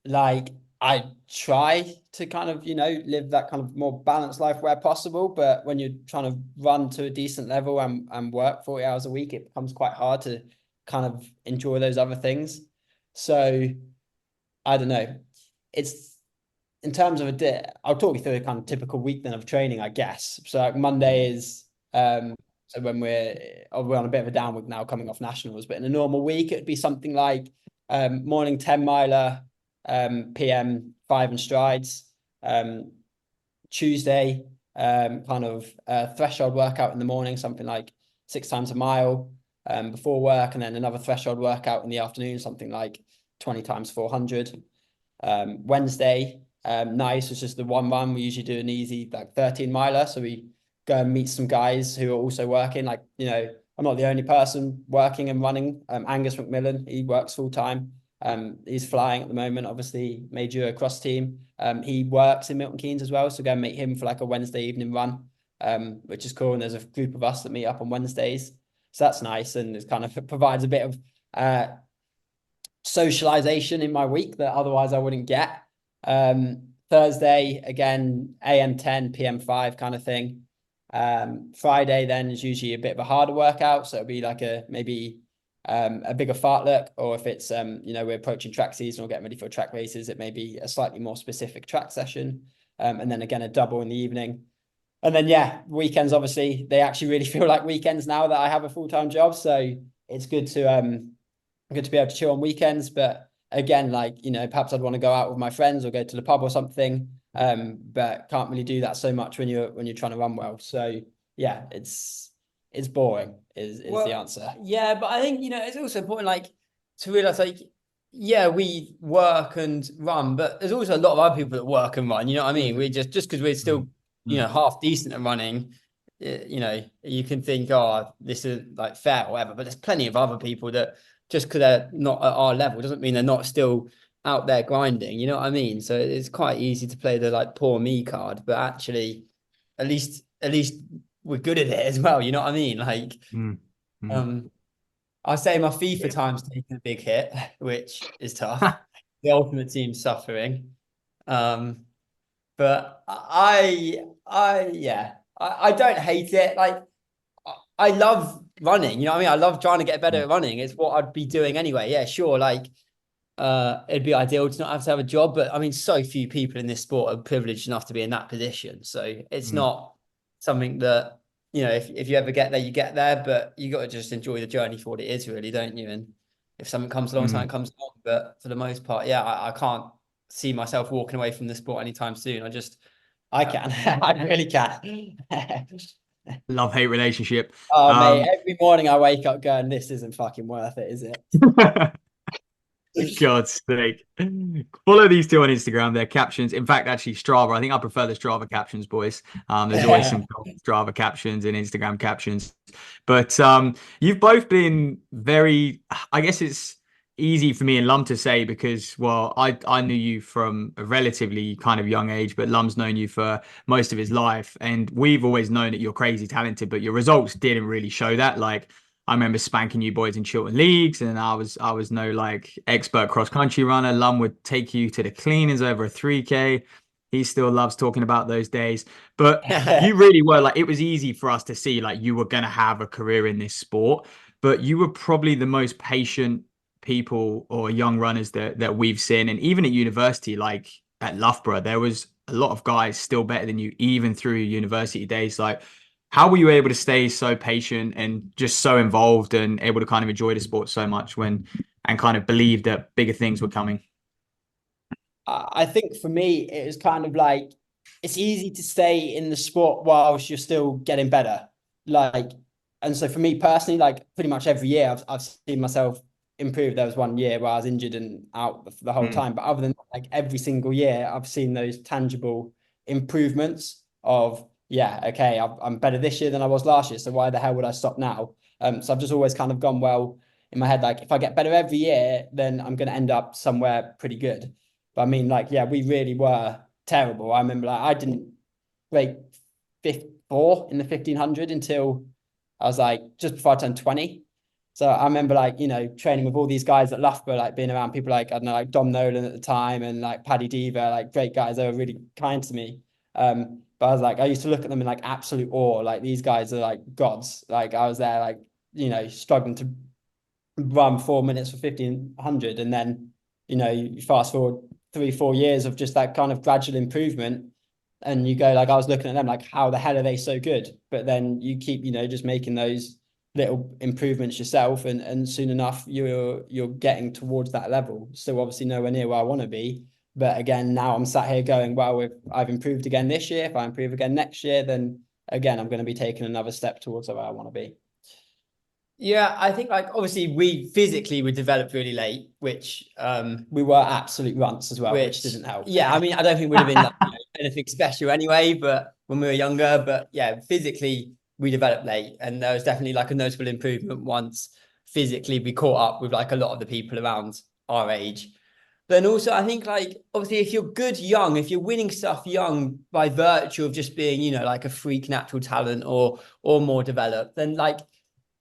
[SPEAKER 3] like I try to kind of, live that kind of more balanced life where possible, but when you're trying to run to a decent level and work 40 hours a week, it becomes quite hard to kind of enjoy those other things. So I don't know. It's in terms of a day, I'll talk you through a kind of typical week then of training, I guess. So like Monday is so when we're on a bit of a down week now coming off nationals, but in a normal week it'd be something like morning 10 miler, PM 5 and strides. Tuesday, kind of threshold workout in the morning, something like 6 times a mile before work, and then another threshold workout in the afternoon, something like 20 times 400. Wednesday, nice, was just the one run. We usually do an easy like 13 miler. So we go and meet some guys who are also working. Like, you know, I'm not the only person working and running. Angus McMillan, he works full time. He's flying at the moment, obviously, major cross team. He works in Milton Keynes as well. So go and meet him for like a Wednesday evening run, which is cool. And there's a group of us that meet up on Wednesdays. So that's nice. And it kind of provides a bit of socialization in my week that otherwise I wouldn't get. Thursday, again, AM 10, PM 5 kind of thing. Friday then is usually a bit of a harder workout. So it'll be like maybe a bigger fartlek, or if it's, you know, we're approaching track season or getting ready for track races, it may be a slightly more specific track session. And then again, a double in the evening. And then, yeah, weekends, obviously, they actually really feel like weekends now that I have a full-time job. So it's good to be able to chill on weekends. But again, like, you know, perhaps I'd want to go out with my friends or go to the pub or something. But can't really do that so much when you're trying to run well. So yeah, it's boring is the answer.
[SPEAKER 4] Yeah, but I think, you know, it's also important, like, to realize, like, yeah, we work and run, but there's also a lot of other people that work and run. You know what I mean? We just because we're still, you know, half decent at running, you know, you can think, oh, this is like fair or whatever. But there's plenty of other people that just because they're not at our level doesn't mean they're not still out there grinding. You know what I mean? So it's quite easy to play the like poor me card, but actually, at least we're good at it as well. You know what I mean? Like, I say my FIFA time's taking a big hit, which is tough. The ultimate team's suffering. But I don't hate it. Like, I love running, you know what I mean? I love trying to get better at running. It's what I'd be doing anyway. Yeah, sure. Like, it'd be ideal to not have a job, but I mean, so few people in this sport are privileged enough to be in that position. So it's not something that, you know, if you ever get there, you get there, but you got to just enjoy the journey for what it is, really, don't you? And if something comes along, something comes along. But for the most part, yeah, I can't see myself walking away from the sport anytime soon.
[SPEAKER 3] I can. I really can.
[SPEAKER 2] Love-hate relationship.
[SPEAKER 3] Oh, mate, every morning I wake up going, this isn't fucking worth it, is it?
[SPEAKER 2] God's sake. Follow these two on Instagram. Their captions. In fact, actually, Strava. I think I prefer the Strava captions, boys. There's always some Strava captions and Instagram captions. But you've both been very, I guess it's easy for me and Lum to say because, well, I knew you from a relatively kind of young age, but Lum's known you for most of his life. And we've always known that you're crazy talented, but your results didn't really show that. Like, I remember spanking you boys in Chiltern leagues, and I was no like expert cross country runner. Lum would take you to the cleaners over a 3K. He still loves talking about those days. But you really were like, it was easy for us to see like you were gonna have a career in this sport. But you were probably the most patient people or young runners that we've seen. And even at university, like at Loughborough, there was a lot of guys still better than you, even through university days. Like, how were you able to stay so patient and just so involved and able to kind of enjoy the sport so much and kind of believe that bigger things were coming?
[SPEAKER 3] I think for me, it was kind of like, it's easy to stay in the sport whilst you're still getting better. Like, and so for me personally, like pretty much every year I've seen myself improve. There was one year where I was injured and out for the whole time. But other than that, like every single year, I've seen those tangible improvements of, yeah, okay, I'm better this year than I was last year. So why the hell would I stop now? So I've just always kind of gone, well, in my head, like if I get better every year, then I'm going to end up somewhere pretty good. But I mean, like, yeah, we really were terrible. I remember like I didn't break 4 in the 1500 until I was like just before I turned 20. So I remember like, you know, training with all these guys at Loughborough, like being around people like, I don't know, like Dom Nolan at the time and like Paddy Diva, like great guys. They were really kind to me. But I was like, I used to look at them in like absolute awe. Like these guys are like gods. Like I was there, like, you know, struggling to run 4 minutes for 1500. And then, you know, you fast forward 3-4 years of just that kind of gradual improvement. And you go like, I was looking at them like, how the hell are they so good? But then you keep, you know, just making those little improvements yourself, and soon enough you're getting towards that level. Still obviously nowhere near where I want to be, but again, now I'm sat here going, well, if I've improved again this year, if I improve again next year, then again I'm going to be taking another step towards where I want to be.
[SPEAKER 4] Yeah, I think like obviously we physically were developed really late, which
[SPEAKER 3] we were absolute runts as well, which didn't help.
[SPEAKER 4] Yeah, I mean, I don't think we'd have been like, anything special anyway, but when we were younger, but yeah, physically we developed late, and there was definitely like a notable improvement once physically we caught up with like a lot of the people around our age. Then also, I think like obviously if you're good young, if you're winning stuff young by virtue of just being, you know, like a freak natural talent or more developed, then like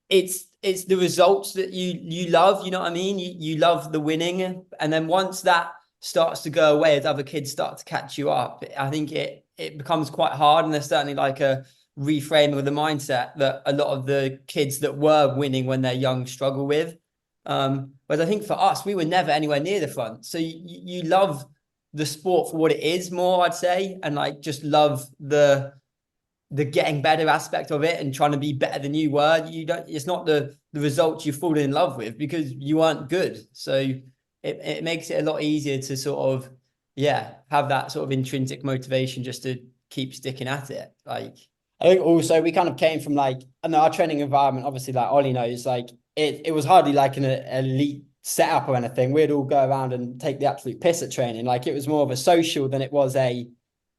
[SPEAKER 4] it's the results that you love, you know what I mean? You love the winning, and then once that starts to go away as other kids start to catch you up, I think it becomes quite hard, and there's certainly like a reframing of the mindset that a lot of the kids that were winning when they're young struggle with. But I think for us, we were never anywhere near the front, so you love the sport for what it is more, I'd say, and like just love the getting better aspect of it and trying to be better than you were. It's not the results you fall in love with because you aren't good. So it makes it a lot easier to sort of, have that sort of intrinsic motivation just to keep sticking at it. Like,
[SPEAKER 3] I think also we kind of came from like, and our training environment, obviously like Ollie knows, like it was hardly like an elite setup or anything. We'd all go around and take the absolute piss at training. Like it was more of a social than it was a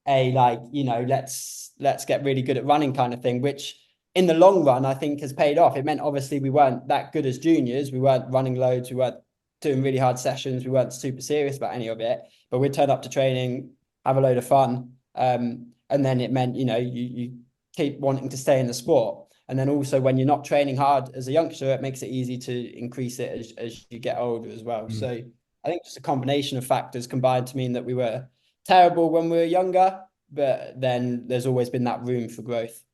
[SPEAKER 3] like, you know, let's get really good at running kind of thing, which in the long run I think has paid off. It meant obviously we weren't that good as juniors, we weren't running loads, we weren't doing really hard sessions, we weren't super serious about any of it, but we'd turn up to training, have a load of fun, and then it meant, you know, you keep wanting to stay in the sport. And then also when you're not training hard as a youngster, it makes it easy to increase it as you get older as well. So I think just a combination of factors combined to mean that we were terrible when we were younger, but then there's always been that room for growth.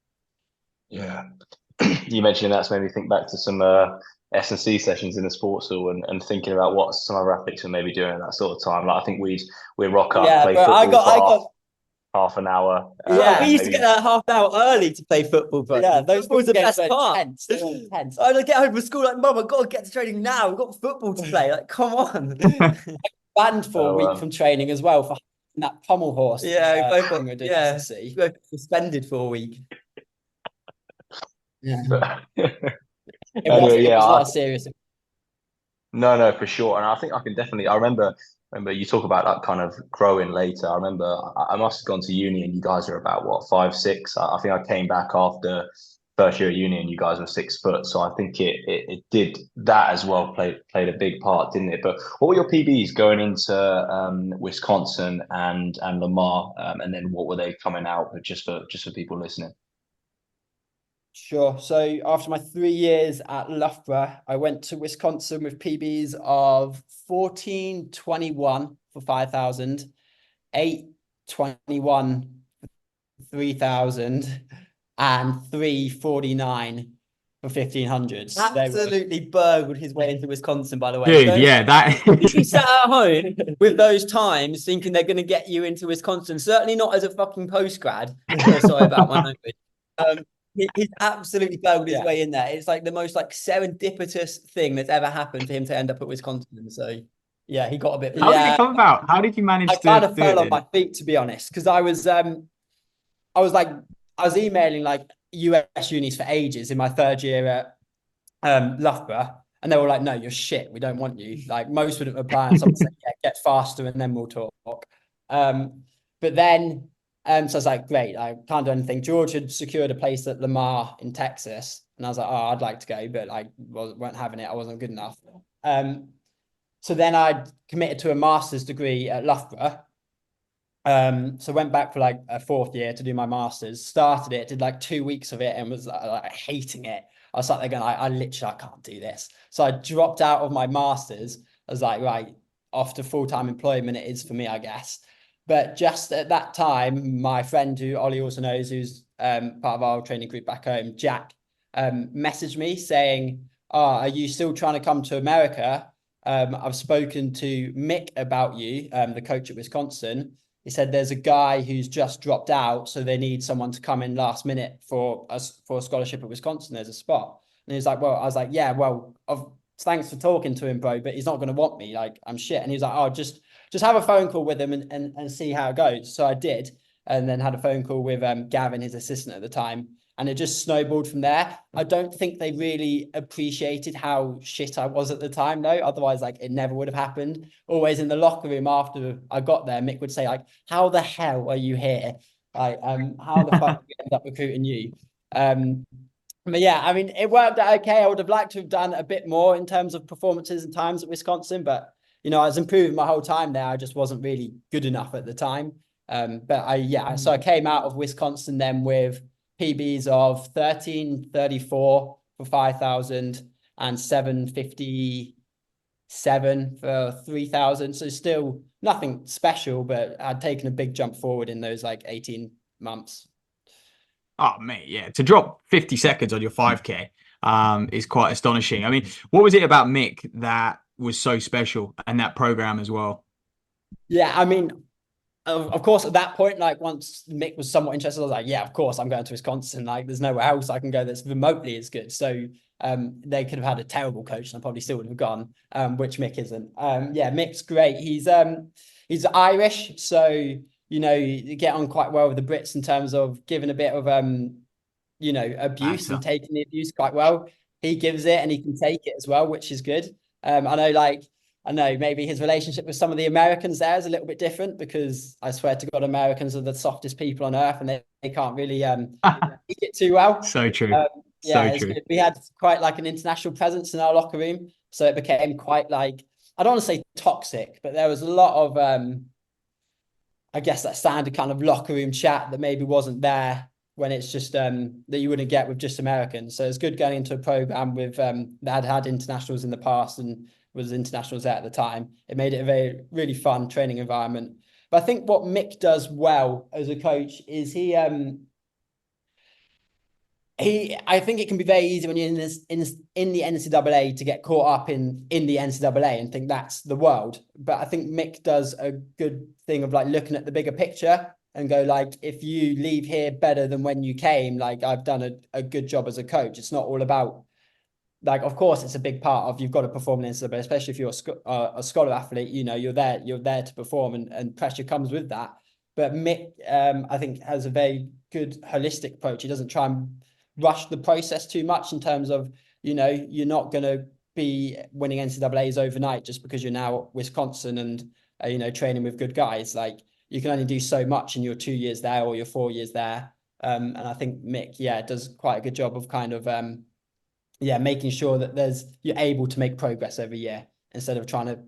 [SPEAKER 1] Yeah. You mentioned that's made me think back to some S&C sessions in the sports hall and thinking about what some of our athletes were maybe doing at that sort of time. Like I think we'd rock up, play football for half an hour.
[SPEAKER 4] We used to get there half an hour early to play football. But
[SPEAKER 3] yeah, those
[SPEAKER 4] was the best part.
[SPEAKER 3] Tense.
[SPEAKER 4] I'd get home from school like, Mum, I've got to get to training now. We've got football to play. Like, come on.
[SPEAKER 3] Banned for a week from training as well for that pommel horse.
[SPEAKER 4] Yeah, both suspended for a week.
[SPEAKER 3] Yeah.
[SPEAKER 1] It
[SPEAKER 3] was not serious.
[SPEAKER 1] No, for sure. And I think I remember you talk about that kind of growing later. I remember I must have gone to uni and you guys are about what, 5'6". I think I came back after first year of uni and you guys were 6 foot. So I think it did that as well, played a big part, didn't it? But what were your PBs going into Wisconsin and Lamar? And then what were they coming out with just for people listening?
[SPEAKER 3] Sure. So after my 3 years at Loughborough, I went to Wisconsin with PBs of 14:21 for 5,000, 8:21 for 3,000, and 3:49 for 1,500.
[SPEAKER 4] Absolutely burgled his way into Wisconsin, by the way.
[SPEAKER 2] Dude, that
[SPEAKER 4] you sat at home with those times thinking they're going to get you into Wisconsin. Certainly not as a fucking post-grad. Sorry about my language. He's absolutely burgled his way in there. It's like the most like serendipitous thing that's ever happened for him to end up at Wisconsin. So yeah, he got a bit.
[SPEAKER 2] How did it come about? How did you manage to?
[SPEAKER 3] I kind of fell on my feet, to be honest, because I was emailing like US unis for ages in my 3rd year at Loughborough, and they were like, "No, you're shit. We don't want you." Like most wouldn't reply, and someone said, "Yeah, get faster, and then we'll talk." But then. So I was like, great, I can't do anything. George had secured a place at Lamar in Texas. And I was like, oh, I'd like to go, but I weren't having it. I wasn't good enough. So then I committed to a master's degree at Loughborough. So went back for like a 4th year to do my master's, started it, did like 2 weeks of it and was like hating it. I was sat there going, I can't do this. So I dropped out of my master's. I was like, right, off to full-time employment it is for me, I guess. But just at that time, my friend who Ollie also knows, who's part of our training group back home, Jack, messaged me saying, are you still trying to come to America? I've spoken to Mick about you, the coach at Wisconsin. He said there's a guy who's just dropped out, so they need someone to come in last minute for a scholarship at Wisconsin. There's a spot. And he was like, well, I was like, yeah, well, thanks for talking to him, bro, but he's not going to want me. Like, I'm shit. And he was like, oh, just have a phone call with him and see how it goes. So I did, and then had a phone call with Gavin, his assistant at the time. And it just snowballed from there. I don't think they really appreciated how shit I was at the time, though. Otherwise, like, it never would have happened. Always in the locker room after I got there, Mick would say, like, how the hell are you here? Like, how the fuck did we end up recruiting you? But yeah, I mean, it worked out okay. I would have liked to have done a bit more in terms of performances and times at Wisconsin, but I was improving my whole time there. I just wasn't really good enough at the time. So I came out of Wisconsin then with PBs of 13:34 for 5,000 and 7:57 for 3,000. So still nothing special, but I'd taken a big jump forward in those like 18 months.
[SPEAKER 2] Oh, mate, yeah. To drop 50 seconds on your 5K is quite astonishing. I mean, what was it about Mick that was so special and that program as well?
[SPEAKER 3] Yeah, I mean, of course, at that point, like once Mick was somewhat interested, I was like, yeah, of course, I'm going to Wisconsin. Like, there's nowhere else I can go that's remotely as good. So they could have had a terrible coach and I probably still would have gone, which Mick isn't. Yeah, Mick's great. He's Irish, so you get on quite well with the Brits in terms of giving a bit of abuse and taking the abuse quite well. He gives it and he can take it as well, which is good. I know maybe his relationship with some of the Americans there is a little bit different because I swear to God, Americans are the softest people on earth and they can't really take it too well.
[SPEAKER 2] So true.
[SPEAKER 3] Yeah, so true. We had quite like an international presence in our locker room. So it became quite like, I don't want to say toxic, but there was a lot of, I guess that standard kind of locker room chat that maybe wasn't there when it's just that you wouldn't get with just Americans. So it's good going into a program with that had internationals in the past and was internationals there at the time. It made it a very really fun training environment. But I think what Mick does well as a coach is I think it can be very easy when you're in the NCAA to get caught up in the NCAA and think that's the world. But I think Mick does a good thing of like looking at the bigger picture and go like, if you leave here better than when you came, like I've done a good job as a coach. It's not all about like, of course, it's a big part of you've got to perform in NCAA, especially if you're a scholar athlete. You're there to perform, and pressure comes with that. But Mick, I think, has a very good holistic approach. He doesn't try and rush the process too much in terms of you're not going to be winning NCAAs overnight just because you're now at Wisconsin and training with good guys. Like you can only do so much in your 2 years there or your 4 years there. And I think Mick, does quite a good job of kind of making sure that you're able to make progress every year instead of trying to,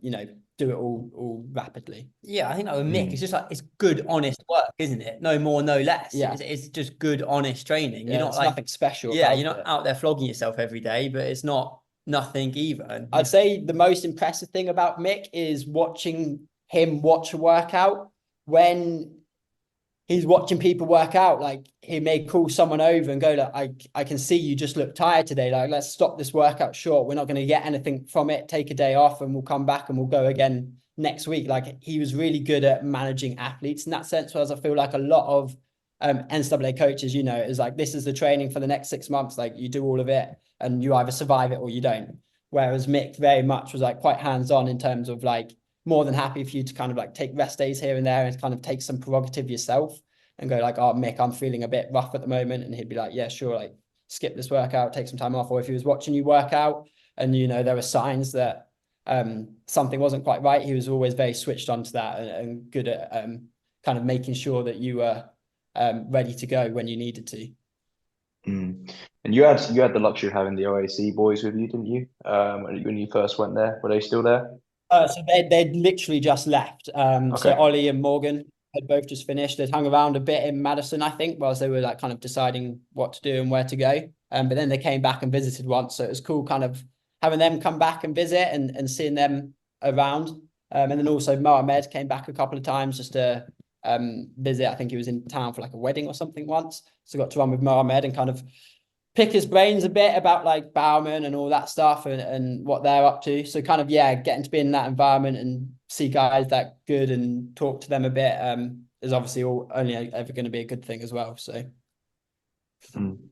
[SPEAKER 3] do it all rapidly.
[SPEAKER 4] Yeah, I think that with Mick, it's just like it's good, honest work, isn't it? No more, no less.
[SPEAKER 3] Yeah.
[SPEAKER 4] It's just good, honest training. You're not
[SPEAKER 3] it's
[SPEAKER 4] like
[SPEAKER 3] nothing special.
[SPEAKER 4] Yeah, you're not out there flogging yourself every day, but it's not nothing either.
[SPEAKER 3] I'd say the most impressive thing about Mick is watching him watch a workout when he's watching people work out. Like he may call someone over and go, like, I can see you just look tired today. Like, let's stop this workout short. We're not going to get anything from it. Take a day off and we'll come back and we'll go again next week. Like he was really good at managing athletes in that sense. Whereas I feel like a lot of NCAA coaches, is like, this is the training for the next 6 months. Like you do all of it and you either survive it or you don't. Whereas Mick very much was like quite hands-on in terms of like, more than happy for you to kind of like take rest days here and there and kind of take some prerogative yourself and go like, oh, Mick, I'm feeling a bit rough at the moment. And he'd be like, yeah, sure. Like skip this workout, take some time off. Or if he was watching you work out and, there were signs that something wasn't quite right, he was always very switched on to that and good at kind of making sure that you were ready to go when you needed to.
[SPEAKER 1] Mm. And you had the luxury of having the OAC boys with you, didn't you? When you first went there, were they still there?
[SPEAKER 3] So they'd literally just left.
[SPEAKER 1] Okay.
[SPEAKER 3] So Ollie and Morgan had both just finished. They'd hung around a bit in Madison, I think, whilst they were like kind of deciding what to do and where to go. But then they came back and visited once. So it was cool kind of having them come back and visit and seeing them around. And then also Mohamed came back a couple of times just to visit. I think he was in town for like a wedding or something once. So got to run with Mohamed and kind of pick his brains a bit about like Bauman and all that stuff and what they're up to. So kind of, getting to be in that environment and see guys that good and talk to them a bit is obviously only ever going to be a good thing as well. So.
[SPEAKER 1] And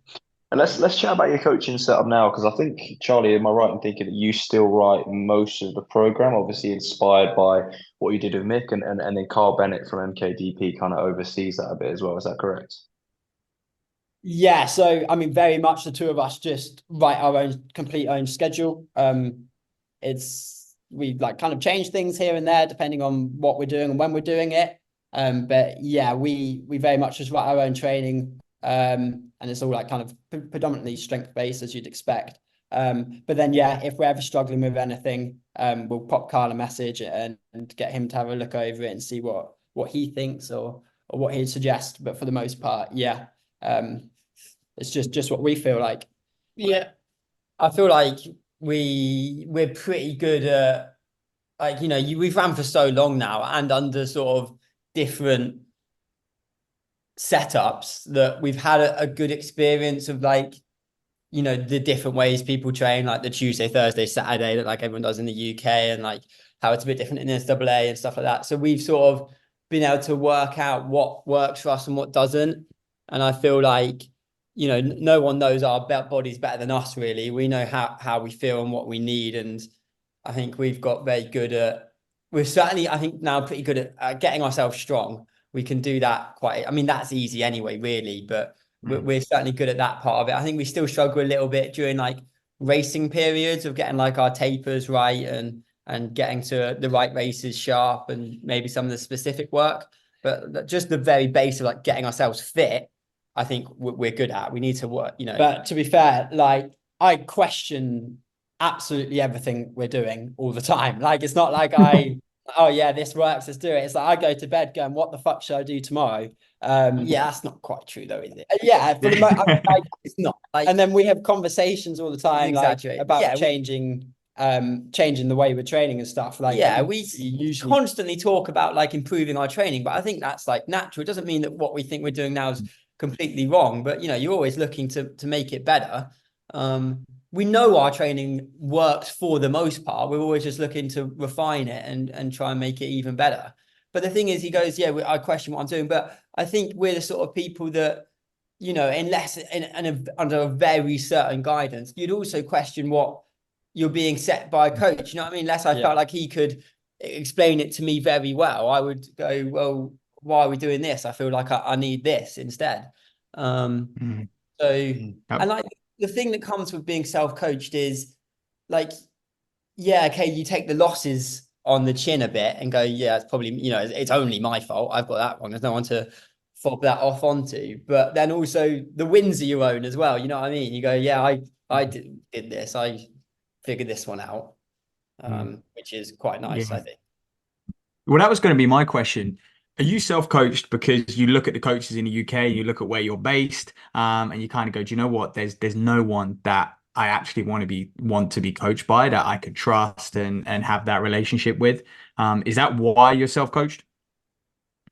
[SPEAKER 1] And let's chat about your coaching setup now, because I think, Charlie, am I right in thinking that you still write most of the program, obviously inspired by what you did with Mick, and then Carl Bennett from MKDP kind of oversees that a bit as well. Is that correct?
[SPEAKER 3] Yeah, so I mean, very much the two of us just write our own complete own schedule. We like kind of change things here and there depending on what we're doing and when we're doing it. But yeah, we very much just write our own training. And it's all like kind of predominantly strength based as you'd expect. But then yeah, if we're ever struggling with anything, we'll pop Carl a message and get him to have a look over it and see what he thinks or what he'd suggest. But for the most part, yeah. It's just what we feel like.
[SPEAKER 4] Yeah, I feel like we're pretty good at, like, we've ran for so long now and under sort of different setups that we've had a good experience of, like, the different ways people train, like the Tuesday, Thursday, Saturday that like everyone does in the UK, and like how it's a bit different in NCAA and stuff like that. So we've sort of been able to work out what works for us and what doesn't. And I feel like, no one knows our bodies better than us, really. We know how we feel and what we need. And I think we've got very good at, we're certainly, I think now pretty good at getting ourselves strong. We can do that quite, I mean, that's easy anyway, really, but we're certainly good at that part of it. I think we still struggle a little bit during like racing periods of getting like our tapers right and getting to the right races sharp and maybe some of the specific work. But just the very base of like getting ourselves fit, I think we're good at. We need to work,
[SPEAKER 3] But to be fair, like I question absolutely everything we're doing all the time. Like it's not like oh yeah, this works, let's do it. It's like I go to bed going, what the fuck should I do tomorrow?
[SPEAKER 4] Yeah, that's not quite true though, is it?
[SPEAKER 3] Yeah, for the most, like,
[SPEAKER 4] it's not like,
[SPEAKER 3] and then we have conversations all the time, like about changing the way we're training and stuff. Like,
[SPEAKER 4] yeah, we usually constantly talk about like improving our training, but I think that's like natural. It doesn't mean that what we think we're doing now is completely wrong, but you're always looking to make it better. We know our training works for the most part. We're always just looking to refine it and try and make it even better. But the thing is, he goes, yeah, I question what I'm doing, but I think we're the sort of people that, unless under a very certain guidance, you'd also question what you're being set by a coach. You know what I mean? Unless I felt like he could explain it to me very well, I would go, well, why are we doing this? I feel like I need this instead. And like the thing that comes with being self-coached is like, yeah, okay, you take the losses on the chin a bit and go, yeah, it's probably, it's only my fault. I've got that wrong. There's no one to fob that off onto. But then also the wins are your own as well. You know what I mean? You go, yeah, I did this. I figured this one out, which is quite nice, I think.
[SPEAKER 2] Well, that was going to be my question. Are you self-coached because you look at the coaches in the UK, you look at where you're based, and you kind of go, do you know what? There's no one that I actually want to be coached by, that I could trust and have that relationship with. Is that why you're self-coached?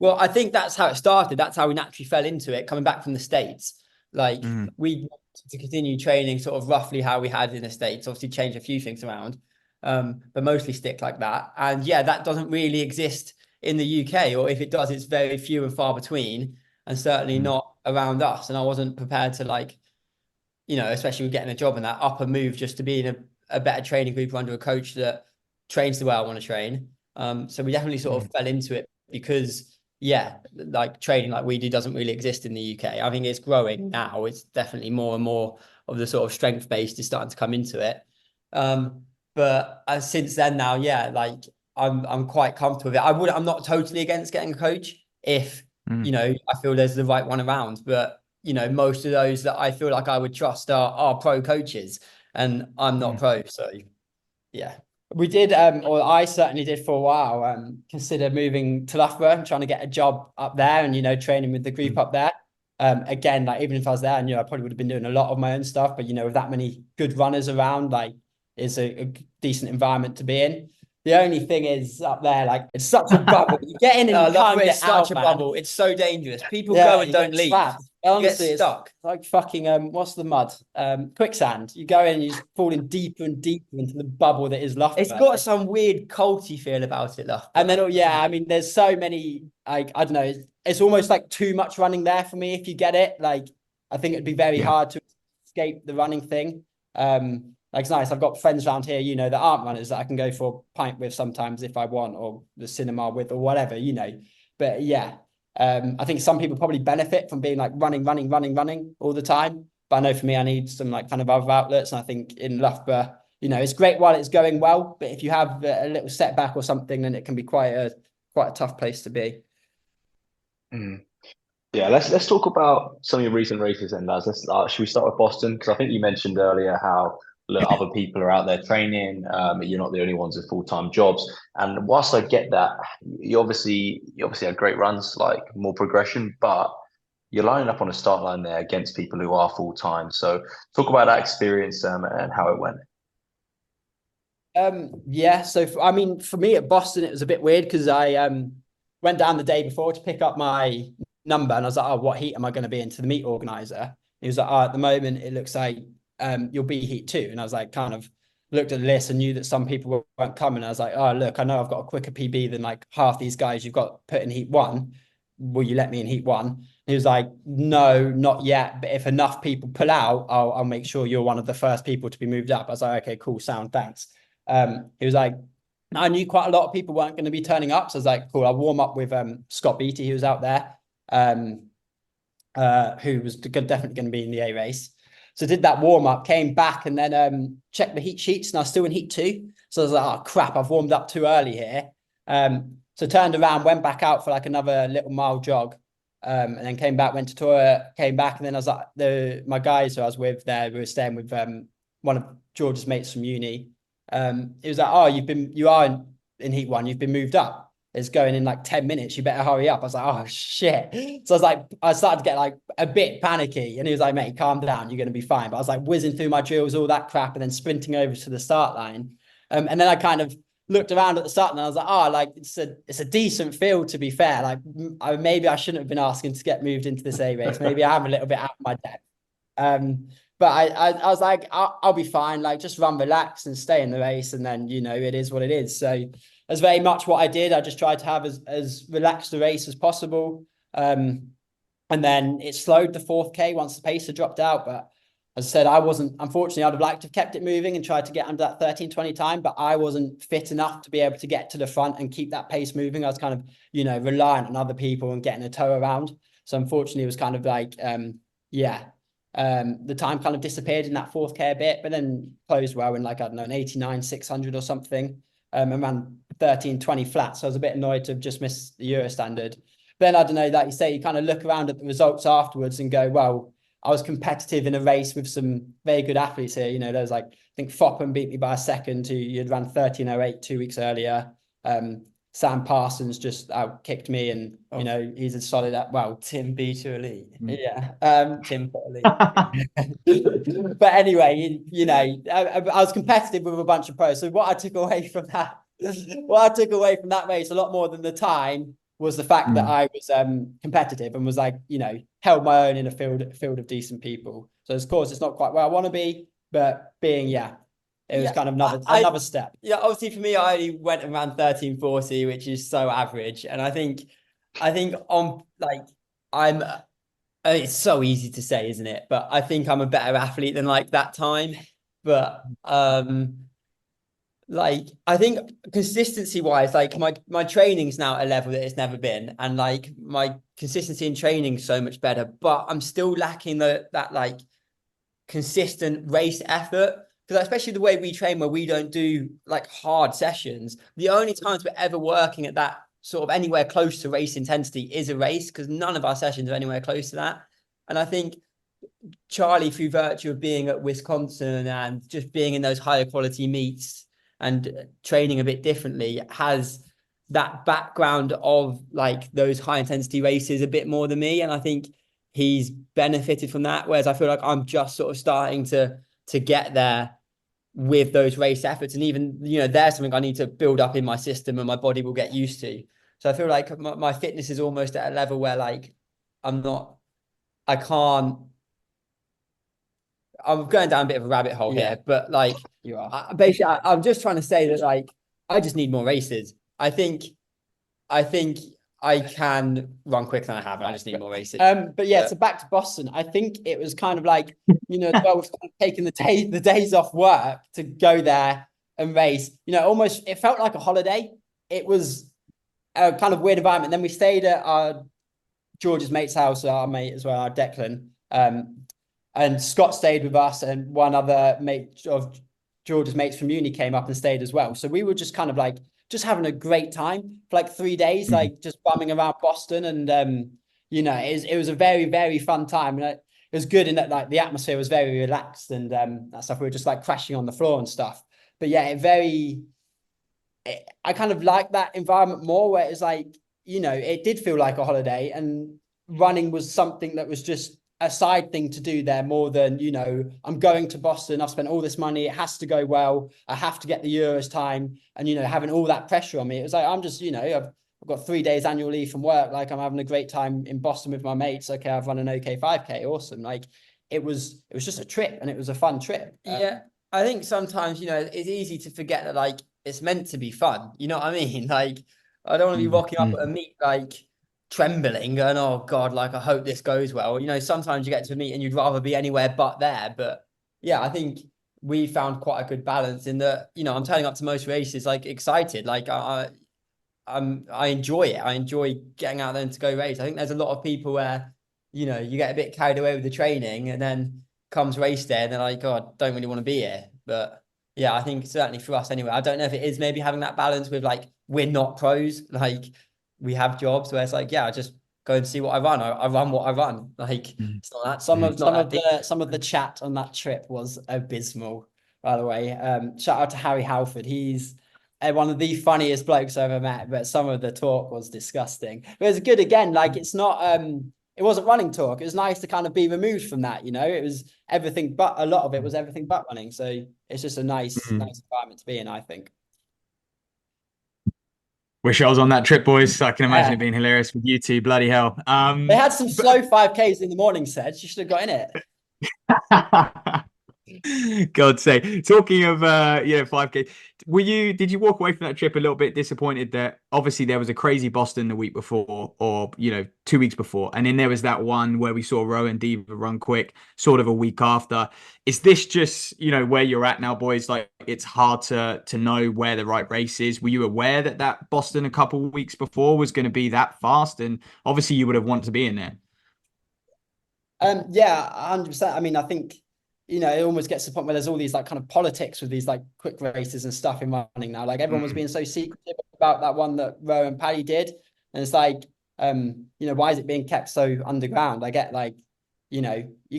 [SPEAKER 4] Well, I think that's how it started. That's how we naturally fell into it, coming back from the States. Like we wanted to continue training sort of roughly how we had in the States, obviously change a few things around, but mostly stick like that. And yeah, that doesn't really exist in the UK, or if it does, it's very few and far between, and certainly not around us. And I wasn't prepared to, like, especially with getting a job and that, up a move just to be in a better training group under a coach that trains the way I want to train. So we definitely sort of fell into it because, yeah, like training like we do doesn't really exist in the UK. I think it's growing now. It's definitely more and more of the sort of strength based is starting to come into it. But since then now, yeah, like I'm quite comfortable with it. I'm not totally against getting a coach if, I feel there's the right one around. But, most of those that I feel like I would trust are pro coaches, and I'm not pro. So, yeah.
[SPEAKER 3] We did, or I certainly did for a while, consider moving to Loughborough and trying to get a job up there and, training with the group up there. Again, like even if I was there, I probably would have been doing a lot of my own stuff, but, with that many good runners around, like it's a decent environment to be in. The only thing is up there, like it's such a bubble. You get in and you can't get out,
[SPEAKER 4] such a bubble. It's so dangerous. People go and don't leave.
[SPEAKER 3] Honestly,
[SPEAKER 4] you get stuck.
[SPEAKER 3] It's like fucking what's the mud? Quicksand. You go in, you just falling deeper and deeper into the bubble that is Loughborough.
[SPEAKER 4] It's got some weird culty feel about it, Loughborough.
[SPEAKER 3] And then I mean, there's so many. Like I don't know. It's almost like too much running there for me. If you get it, like I think it'd be very hard to escape the running thing. Like it's nice. I've got friends around here, that aren't runners that I can go for a pint with sometimes if I want, or the cinema with, or whatever, But yeah, I think some people probably benefit from being like running all the time. But I know for me, I need some like kind of other outlets. And I think in Loughborough, it's great while it's going well, but if you have a little setback or something, then it can be quite a tough place to be.
[SPEAKER 1] Mm. Yeah, let's talk about some of your recent races then, lads. Should we start with Boston? Because I think you mentioned earlier how look, other people are out there training. You're not the only ones with full-time jobs. And whilst I get that, you obviously had great runs, like more progression, but you're lining up on a start line there against people who are full-time. So talk about that experience and how it went.
[SPEAKER 3] Yeah, so I mean, for me at Boston, it was a bit weird because I went down the day before to pick up my number, and I was like, oh, what heat am I going to be into the meet organizer? He was like, oh, at the moment it looks like you'll be heat 2. And I was like, kind of looked at the list and knew that some people weren't coming. I was like, oh, look, I know I've got a quicker PB than like half these guys you've got put in heat 1. Will you let me in heat 1? He was like, no, not yet. But if enough people pull out, I'll make sure you're one of the first people to be moved up. I was like, okay, cool, sound, thanks. He was like, I knew quite a lot of people weren't going to be turning up. So I was like, cool, I'll warm up with Scott Beattie, who was out there, who was definitely going to be in the A race. So did that warm up, came back and then checked the heat sheets, and I was still in heat 2. So I was like, oh crap, I've warmed up too early here. So turned around, went back out for like another little mile jog, and then came back, went to tour, came back, and then I was like, my guys who I was with there, we were staying with one of George's mates from uni. It was like, oh, you are in heat 1, you've been moved up. It's going in like 10 minutes. You better hurry up. I was like, oh shit. So I started to get like a bit panicky, and he was like, mate, calm down. You're going to be fine. But I was like whizzing through my drills, all that crap, and then sprinting over to the start line. And then I kind of looked around at the start, and I was like, oh, like it's a decent field, to be fair. Like maybe I shouldn't have been asking to get moved into this A race. Maybe I am a little bit out of my depth. But I was like, I'll be fine. Like just run, relax, and stay in the race, and then it is what it is. So that's very much what I did. I just tried to have as relaxed a race as possible. And then it slowed the 4K once the pacer dropped out. But as I said, unfortunately, I'd have liked to have kept it moving and tried to get under that 13:20 time, but I wasn't fit enough to be able to get to the front and keep that pace moving. I was kind of, reliant on other people and getting a tow around. So unfortunately, it was kind of like, the time kind of disappeared in that 4K a bit, but then closed well in like, I don't know, an 89, 600 or something, and ran 13:20 flat. So I was a bit annoyed to have just missed the Euro standard. Then I don't know, like you say, you kind of look around at the results afterwards and go, well, I was competitive in a race with some very good athletes here. There's like, I think Foppen beat me by a second, who you'd ran 13:08 2 weeks earlier. Sam Parsons just out kicked me, and he's a solid
[SPEAKER 4] Tim beat elite.
[SPEAKER 3] Yeah, Tim for elite. But anyway, I was competitive with a bunch of pros. So what I took away from that race, a lot more than the time, was the fact that I was competitive and was like, held my own in a field of decent people. So of course it's not quite where I want to be, but it was kind of another step.
[SPEAKER 4] Yeah, obviously for me, I only went around 13:40, which is so average. And I think on like it's so easy to say, isn't it? But I think I'm a better athlete than like that time. But like I think consistency wise, like my training's now at a level that it's never been, and like my consistency in training is so much better. But I'm still lacking that like consistent race effort. Because especially the way we train, where we don't do like hard sessions, the only times we're ever working at that sort of anywhere close to race intensity is a race, because none of our sessions are anywhere close to that. And I think Charlie, through virtue of being at Wisconsin and just being in those higher quality meets and training a bit differently, has that background of like those high intensity races a bit more than me. And I think he's benefited from that. Whereas I feel like I'm just sort of starting to get there with those race efforts. And even, there's something I need to build up in my system and my body will get used to. So I feel like my fitness is almost at a level where like, I'm going down a bit of a rabbit hole here, but like,
[SPEAKER 3] you are.
[SPEAKER 4] I'm just trying to say that like, I just need more races. I think I can run quicker than I have. I just need more races.
[SPEAKER 3] But yeah, so back to Boston. I think it was kind of like, as well, we've kind of taken the days off work to go there and race. Almost it felt like a holiday. It was a kind of weird environment. Then we stayed at our George's mate's house, our mate as well, our Declan. And Scott stayed with us, and one other mate of George's mates from uni came up and stayed as well. So we were just kind of like just having a great time for like 3 days, like just bumming around Boston. And it was a very, very fun time. And it was good in that like the atmosphere was very relaxed and that stuff. We were just like crashing on the floor and stuff. But yeah, I kind of like that environment more, where it's like, it did feel like a holiday, and running was something that was just a side thing to do there, more than, I'm going to Boston, I've spent all this money, it has to go well, I have to get the Euros time, and, having all that pressure on me. It was like, I'm just, I've got 3 days annual leave from work, like I'm having a great time in Boston with my mates. Okay, I've run an okay 5K, awesome. Like it was just a trip, and it was a fun trip.
[SPEAKER 4] Yeah, I think sometimes, it's easy to forget that like it's meant to be fun. You know what I mean? Like I don't want to be rocking up at a meet like trembling, going, oh God, like I hope this goes well. Sometimes you get to a meet and you'd rather be anywhere but there. But yeah, I think we found quite a good balance in that, I'm turning up to most races like excited. Like I enjoy it. I enjoy getting out there and to go race. I think there's a lot of people where, you get a bit carried away with the training, and then comes race day and they're like, God, don't really want to be here. But yeah, I think certainly for us anyway, I don't know if it is maybe having that balance with like, we're not pros, like we have jobs where it's like, yeah, I just go and see what I run. I run what I run. Like it's not that,
[SPEAKER 3] some of the chat on that trip was abysmal, by the way. Shout out to Harry Halford. He's one of the funniest blokes I've ever met, but some of the talk was disgusting. But it was good again. Like it's not it wasn't running talk. It was nice to kind of be removed from that, It was everything but, a lot of it was everything but running. So it's just a nice environment to be in, I think.
[SPEAKER 2] Wish I was on that trip, boys. I can imagine it being hilarious with you two. Bloody hell.
[SPEAKER 3] They had some slow 5Ks in the morning, Sedge. You should have got in
[SPEAKER 2] it. God's sake. Talking of 5K, did you walk away from that trip a little bit disappointed that obviously there was a crazy Boston the week before, or 2 weeks before, and then there was that one where we saw Rowan Diva run quick sort of a week after? Is this just where you're at now, boys? Like it's hard to know where the right race is. Were you aware that Boston a couple of weeks before was going to be that fast? And obviously you would have wanted to be in there.
[SPEAKER 3] Yeah, 100%. I mean, I think it almost gets to the point where there's all these like kind of politics with these like quick races and stuff in running now. Like everyone was being so secretive about that one that Rowe and Paddy did, and it's like, why is it being kept so underground? I get like, you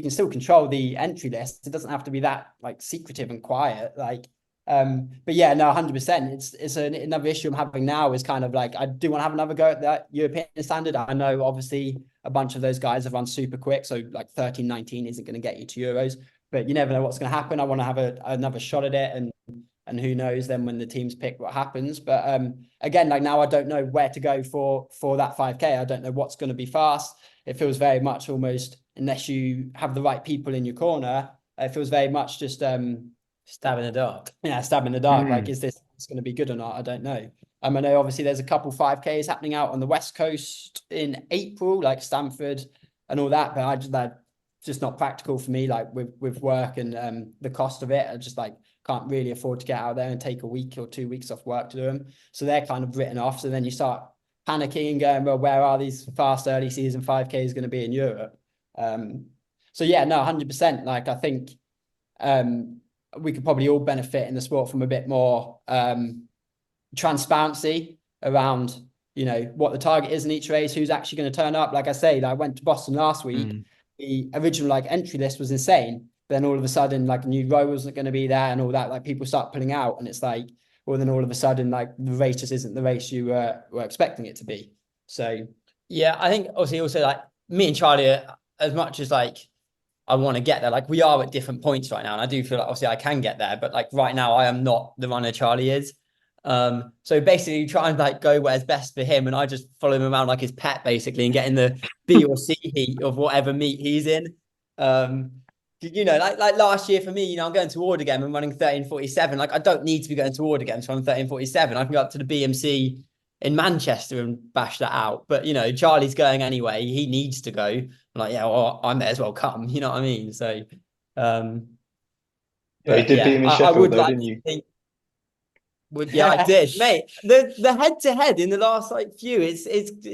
[SPEAKER 3] can still control the entry list. It doesn't have to be that like secretive and quiet. Like, but yeah, no, 100%. It's another issue I'm having now is kind of like, I do want to have another go at that European standard. I know obviously a bunch of those guys have run super quick, so like 13:19 isn't going to get you to Euros. But you never know what's going to happen. I want to have another shot at it, and who knows then when the teams pick what happens. But again, like now I don't know where to go for that 5K. I don't know what's going to be fast. It feels very much almost, unless you have the right people in your corner, it feels very much just
[SPEAKER 4] stab in the dark.
[SPEAKER 3] Yeah, stab in the dark. Like, is this going to be good or not? I don't know. I know obviously there's a couple 5Ks happening out on the West Coast in April, like Stamford and all that, but that just not practical for me, like with work and the cost of it. I just like can't really afford to get out there and take a week or 2 weeks off work to do them. So they're kind of written off. So then you start panicking and going, well, where are these fast early season 5Ks going to be in Europe? So yeah, no, 100%. Like I think we could probably all benefit in the sport from a bit more transparency around, what the target is in each race, who's actually going to turn up. Like I say, I went to Boston last week. The original like entry list was insane. But then all of a sudden, like a new row wasn't going to be there and all that. Like people start pulling out, and it's like, well, then all of a sudden, like the race just isn't the race you were expecting it to be. So
[SPEAKER 4] yeah, I think obviously also like me and Charlie, as much as like I want to get there, like we are at different points right now, and I do feel like obviously I can get there, but like right now I am not the runner Charlie is. So basically try and like go where's best for him, and I just follow him around like his pet basically, and get in the B or C heat of whatever meet he's in. Like last year for me, I'm going to Ward I'm running 13:47. Like I don't need to be going to Ward so I'm 13:47. I can go up to the BMC in Manchester and bash that out. But you know, Charlie's going anyway. He needs to go. I'm like, yeah, well, I may as well come. You know what I mean? So,
[SPEAKER 1] But you
[SPEAKER 4] but
[SPEAKER 1] did beat
[SPEAKER 4] yeah,
[SPEAKER 1] him in
[SPEAKER 4] I
[SPEAKER 1] Sheffield,
[SPEAKER 4] would
[SPEAKER 1] though,
[SPEAKER 4] like
[SPEAKER 1] didn't
[SPEAKER 4] to
[SPEAKER 1] you?
[SPEAKER 4] think. Yeah, I did, mate. The head to head in the last like few, it's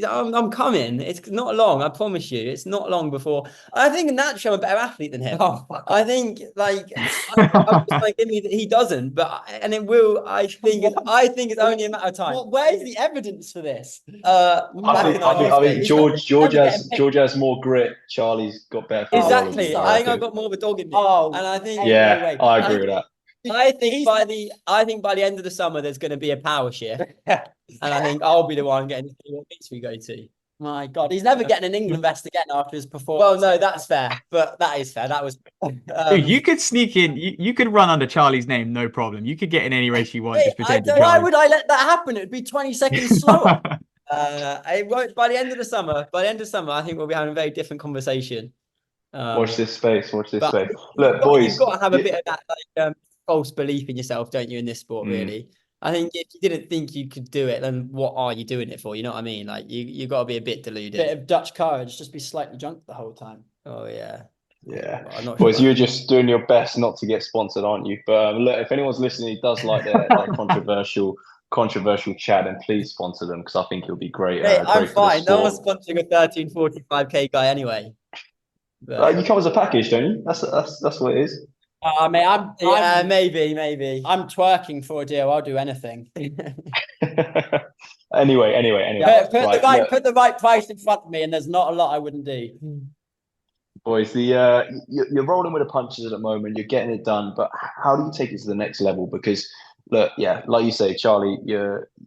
[SPEAKER 4] I'm coming. It's not long, I promise you. It's not long before. I think naturally I'm a better athlete than him.
[SPEAKER 3] Oh,
[SPEAKER 4] I think like I'm just like he doesn't, but and it will. I think it's only a matter of time.
[SPEAKER 3] Where's the evidence for this?
[SPEAKER 4] Back in our youth
[SPEAKER 1] I think
[SPEAKER 4] days.
[SPEAKER 1] George has more grit. Charlie's got better physiology,
[SPEAKER 4] Exactly.
[SPEAKER 1] I
[SPEAKER 4] I think I've
[SPEAKER 1] reckon.
[SPEAKER 4] got more of a dog in me.
[SPEAKER 3] Oh,
[SPEAKER 4] And I think
[SPEAKER 3] ain't no
[SPEAKER 1] Yeah,
[SPEAKER 3] way.
[SPEAKER 1] I agree with that.
[SPEAKER 4] I think by the end of the summer there's going to be a power shift, and I think I'll be the one getting to see what meets we go to.
[SPEAKER 3] My God, he's never getting an England vest again after his performance.
[SPEAKER 4] Well, no, that's fair, but that is fair. That was.
[SPEAKER 2] Dude, you could sneak in. You could run under Charlie's name, no problem. You could get in any race you want. Just pretend you're
[SPEAKER 3] Why
[SPEAKER 2] Charlie.
[SPEAKER 3] would I let that happen? It'd be 20 seconds slower.
[SPEAKER 4] I won't. By the end of the summer, I think we'll be having a very different conversation.
[SPEAKER 1] Watch this space. Watch this
[SPEAKER 4] But
[SPEAKER 1] space. Look,
[SPEAKER 4] you've
[SPEAKER 1] boys.
[SPEAKER 4] got to have a bit of that like false belief in yourself, don't you, in this sport, really? I think if you didn't think you could do it, then what are you doing it for? You know what I mean? Like you got to be a bit deluded.
[SPEAKER 3] Bit of Dutch courage, just be slightly drunk the whole time.
[SPEAKER 4] Oh yeah.
[SPEAKER 1] Yeah.
[SPEAKER 4] Well, I'm not
[SPEAKER 1] Boys,
[SPEAKER 4] sure.
[SPEAKER 1] you're just doing your best not to get sponsored, aren't you? But look, if anyone's listening, who does like their controversial chat, then please sponsor them because I think it'll be great.
[SPEAKER 4] Hey, I'm
[SPEAKER 1] great for the
[SPEAKER 4] fine. No one's
[SPEAKER 1] sport.
[SPEAKER 4] sponsoring a 1345k guy anyway. But,
[SPEAKER 1] You come as a package, don't you? That's what it is.
[SPEAKER 3] Mate, I'm
[SPEAKER 4] maybe.
[SPEAKER 3] I'm twerking for a deal. I'll do anything.
[SPEAKER 1] Anyway.
[SPEAKER 3] Yeah,
[SPEAKER 1] Right,
[SPEAKER 3] put the right price in front of me, and there's not a lot I wouldn't do.
[SPEAKER 1] boys, you're rolling with the punches at the moment. You're getting it done, but how do you take it to the next level? Because look, yeah, like you say, Charlie,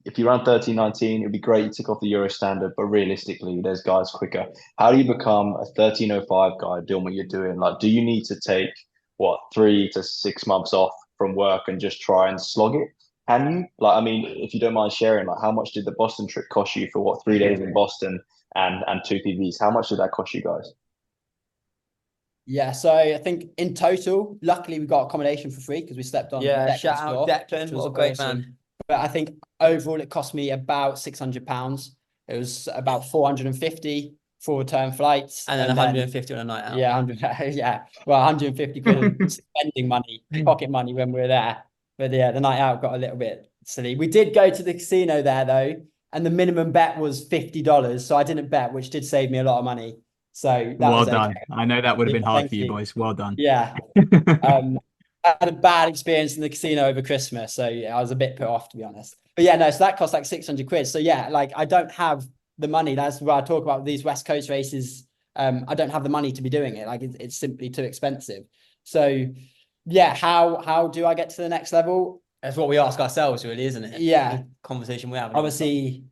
[SPEAKER 1] if you run 13:19, it'd be great. You tick off the Euro standard, but realistically, there's guys quicker. How do you become a 13:05 guy doing what you're doing? Like, do you need to take 3 to 6 months off from work and just try and slog it? Can you? Like, I mean, if you don't mind sharing, like, how much did the Boston trip cost you for 3 days in Boston and two PVs? How much did that cost you guys?
[SPEAKER 3] Yeah, so I think in total, luckily we got accommodation for free because we slept on
[SPEAKER 4] Yeah,
[SPEAKER 3] Declan's
[SPEAKER 4] shout out
[SPEAKER 3] floor,
[SPEAKER 4] Declan,
[SPEAKER 3] which was
[SPEAKER 4] what a great
[SPEAKER 3] awesome.
[SPEAKER 4] man.
[SPEAKER 3] But I think overall it cost me about £600. It was about 450 for return flights,
[SPEAKER 4] And then 150 on a night out.
[SPEAKER 3] Yeah, 100. Yeah, well, 150 quid of spending money, pocket money when we were there. But yeah, the night out got a little bit silly. We did go to the casino there though, and the minimum bet was $50, so I didn't bet, which did save me a lot of money. So that
[SPEAKER 2] Well
[SPEAKER 3] was
[SPEAKER 2] done.
[SPEAKER 3] okay.
[SPEAKER 2] I know that would have been hard
[SPEAKER 3] Thank
[SPEAKER 2] for you
[SPEAKER 3] you.
[SPEAKER 2] boys. Well done.
[SPEAKER 3] Yeah. I had a bad experience in the casino over Christmas, so yeah, I was a bit put off to be honest. But yeah, no, so that cost like 600 quid. So yeah, like I don't have the money. That's where I talk about these West Coast races. I don't have the money to be doing it. Like it's simply too expensive. So yeah, how do I get to the next level?
[SPEAKER 4] That's what we ask ourselves, really, isn't it?
[SPEAKER 3] Yeah.
[SPEAKER 4] The conversation we have.
[SPEAKER 3] Obviously,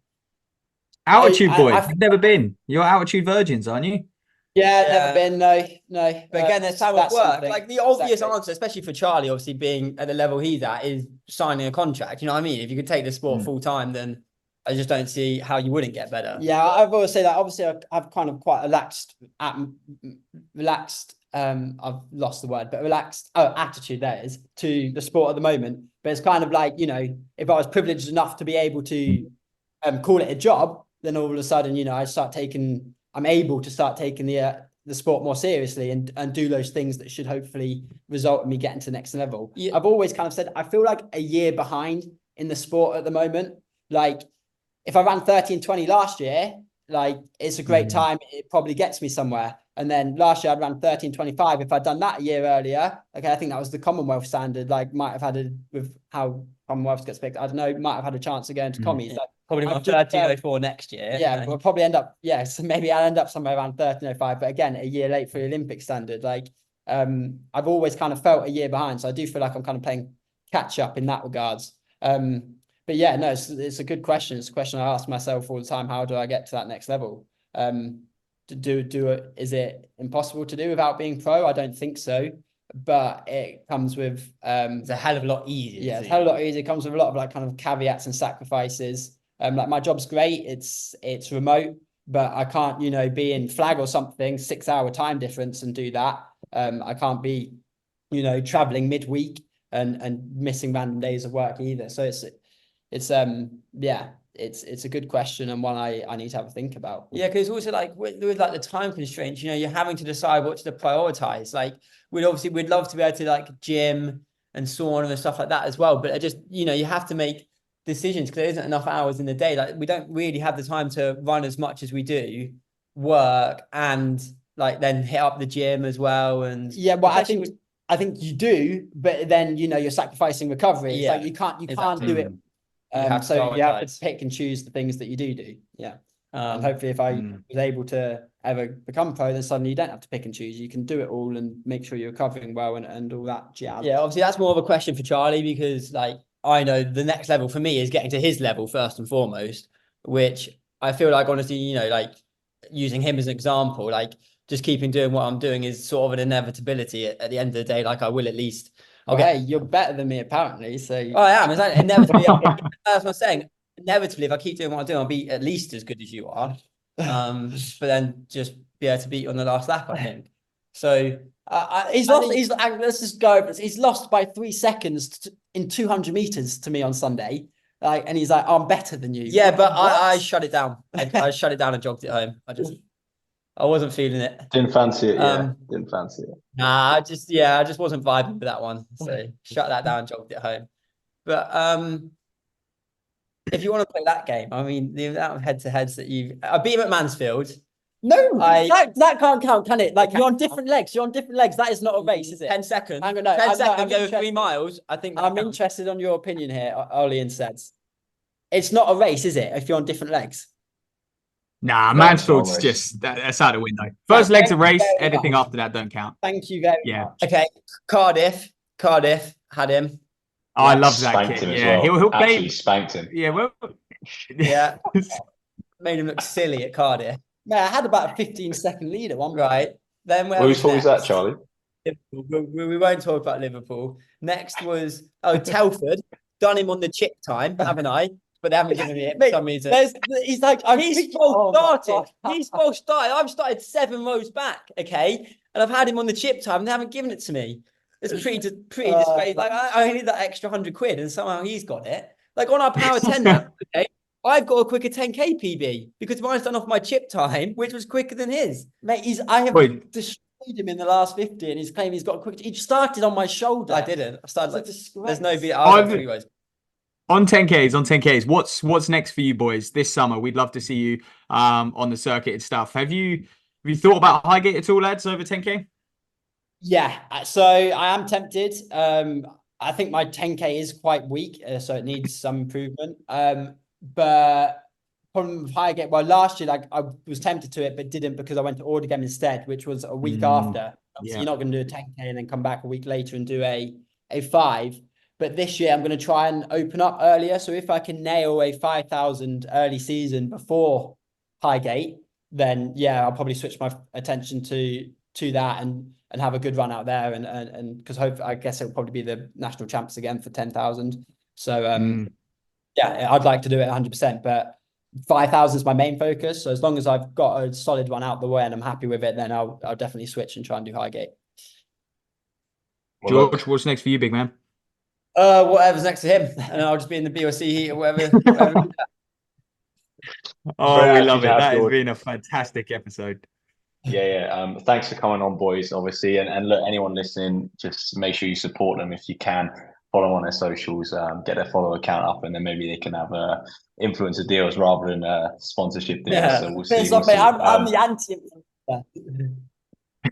[SPEAKER 2] Altitude boys.
[SPEAKER 3] I've
[SPEAKER 2] You've never been. You're altitude virgins, aren't you?
[SPEAKER 3] yeah, never been. No.
[SPEAKER 4] But again, that's how it works.
[SPEAKER 3] something.
[SPEAKER 4] Like the obvious
[SPEAKER 3] Exactly.
[SPEAKER 4] answer, especially for Charlie, obviously being at the level he's at, is signing a contract. You know what I mean? If you could take the sport full time, then I just don't see how you wouldn't get better.
[SPEAKER 3] Yeah, I've always say that. Obviously, I've kind of quite relaxed. I've lost the word, but relaxed attitude that is to the sport at the moment. But it's kind of like, you know, if I was privileged enough to be able to call it a job, then all of a sudden, you know, I'm able to start taking the sport more seriously and do those things that should hopefully result in me getting to the next level. Yeah. I've always kind of said I feel like a year behind in the sport at the moment. Like if I ran 13:20 last year, like it's a great time. It probably gets me somewhere. And then last year I ran 13:25. If I'd done that a year earlier, okay, I think that was the Commonwealth standard. Like might have had with how Commonwealth gets picked. I don't know. Might have had a chance of going to commies. Like,
[SPEAKER 4] probably 13:04 next year.
[SPEAKER 3] Yeah, we'll probably end up. Yeah, so maybe I'll end up somewhere around 13:05. But again, a year late for the Olympic standard. Like I've always kind of felt a year behind, so I do feel like I'm kind of playing catch up in that regards. But yeah, no, it's a good question. It's a question I ask myself all the time. How do I get to that next level? Is it impossible to do without being pro? I don't think so, but it comes with
[SPEAKER 4] it's a hell of a lot easier.
[SPEAKER 3] Yeah, it's a hell of a lot easier. It comes with a lot of like kind of caveats and sacrifices. Like my job's great. It's remote, but I can't, you know, be in Flag or something, 6-hour time difference and do that. I can't be, you know, traveling midweek and missing random days of work either. So it's yeah, it's a good question and one I need to have a think about.
[SPEAKER 4] Yeah, because also like with like the time constraints, you're having to decide what to prioritize. Like we'd love to be able to like gym and sauna and stuff like that as well, but it just you have to make decisions because there isn't enough hours in the day. Like we don't really have the time to run as much as we do, work and like then hit up the gym as well. And
[SPEAKER 3] yeah, well, I think you do, but then you're sacrificing recovery. It's like you can't
[SPEAKER 4] exactly.
[SPEAKER 3] do it. So you have to pick and choose the things that you do. Yeah. And hopefully if I was able to ever become pro, then suddenly you don't have to pick and choose. You can do it all and make sure you're recovering well and all that jazz.
[SPEAKER 4] Yeah, obviously that's more of a question for Charlie because like I know the next level for me is getting to his level first and foremost, which I feel like honestly, like using him as an example, like just keeping doing what I'm doing is sort of an inevitability at the end of the day. Like I will at least.
[SPEAKER 3] Hey, you're better than me apparently. So
[SPEAKER 4] I am. It's like inevitably. That's what I'm saying. Inevitably, if I keep doing what I'm doing, I'll be at least as good as you are. But then just be able to beat you on the last lap, I think. So
[SPEAKER 3] he's lost. Let's just go over this. He's lost by 3 seconds in 200 meters to me on Sunday. Like, and he's like, I'm better than you.
[SPEAKER 4] Yeah, but I shut it down. I shut it down and jogged it home. I wasn't feeling it.
[SPEAKER 1] Didn't fancy it. Yeah, didn't fancy it.
[SPEAKER 4] Nah, I just wasn't vibing with that one. So shut that down, jogged it home. But if you want to play that game, I mean, the amount of head-to-heads that I beat him at Mansfield.
[SPEAKER 3] No, that can't count, can it? Like you're on different legs. You're on different legs. That is not a race, is it?
[SPEAKER 4] 10 seconds.
[SPEAKER 3] Hang on, no,
[SPEAKER 4] 10 seconds over 3 miles. I think
[SPEAKER 3] I'm interested on your opinion here, Ollie and Seds. It's not a race, is it? If you're on different legs.
[SPEAKER 2] Nah, Mansfield's just that's out the window. First leg's a race. Anything after that don't count.
[SPEAKER 3] Thank you very much.
[SPEAKER 4] Okay, Cardiff had him.
[SPEAKER 2] Oh, I love that kid. Yeah,
[SPEAKER 1] well. He'll actually spanked him.
[SPEAKER 2] Yeah, well,
[SPEAKER 4] yeah, made him look silly at Cardiff.
[SPEAKER 3] Man, I had about a 15-second lead at one point.
[SPEAKER 4] Right. Then
[SPEAKER 1] whose fault was that, Charlie?
[SPEAKER 4] We won't talk about Liverpool. Next was Telford. Done him on the chip time, haven't I? But they haven't given me it for some reason.
[SPEAKER 3] He's like,
[SPEAKER 4] he's false started. He's false started. I've started 7 rows back, okay? And I've had him on the chip time and they haven't given it to me. It's pretty disgraceful. Like I need that extra 100 quid and somehow he's got it. Like on our power 10 now, okay? I've got a quicker 10k PB because mine's done off my chip time, which was quicker than his.
[SPEAKER 3] Mate, I have destroyed him in the last 50 and he's claiming he's got a quick. He started on my shoulder.
[SPEAKER 4] I didn't. I started like there's no video.
[SPEAKER 2] On 10Ks, what's next for you boys this summer? We'd love to see you on the circuit and stuff. Have you thought about Highgate at all, lads, over 10K?
[SPEAKER 3] Yeah, so I am tempted. I think my 10K is quite weak, so it needs some improvement. But from Highgate, well, last year, like I was tempted to it, but didn't because I went to Ordegem instead, which was a week after. Yeah. You're not going to do a 10K and then come back a week later and do a 5. But this year I'm going to try and open up earlier. So if I can nail a 5,000 early season before Highgate, then yeah, I'll probably switch my attention to that and have a good run out there. And because I guess it'll probably be the national champs again for 10,000. So yeah, I'd like to do it 100%, but 5,000 is my main focus. So as long as I've got a solid one out the way and I'm happy with it, then I'll definitely switch and try and do Highgate.
[SPEAKER 2] George, what's next for you, big man?
[SPEAKER 4] Whatever's next to him, and I'll just be in the BOC heat or whatever.
[SPEAKER 2] Oh, we love it. That has been a fantastic episode.
[SPEAKER 1] Yeah. Thanks for coming on, boys. Obviously, and look, anyone listening, just make sure you support them if you can. Follow on their socials, get their follow account up, and then maybe they can have influencer deals rather than sponsorship deals.
[SPEAKER 3] Yeah.
[SPEAKER 1] So we'll see.
[SPEAKER 3] I'm the anti-influencer.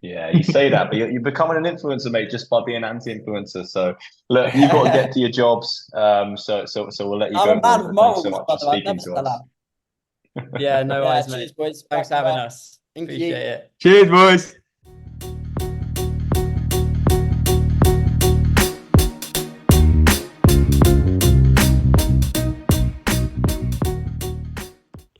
[SPEAKER 1] Yeah, you say that, but you're becoming an influencer, mate, just by being anti-influencer. So look, you've got to get to your jobs. So we'll let you go.
[SPEAKER 3] I'm a man of morals,
[SPEAKER 1] so much for speaking to us.
[SPEAKER 4] Yeah, no worries, mate.
[SPEAKER 3] Cheers, boys.
[SPEAKER 4] Thanks for having us.
[SPEAKER 3] Appreciate
[SPEAKER 4] it.
[SPEAKER 2] Cheers, boys.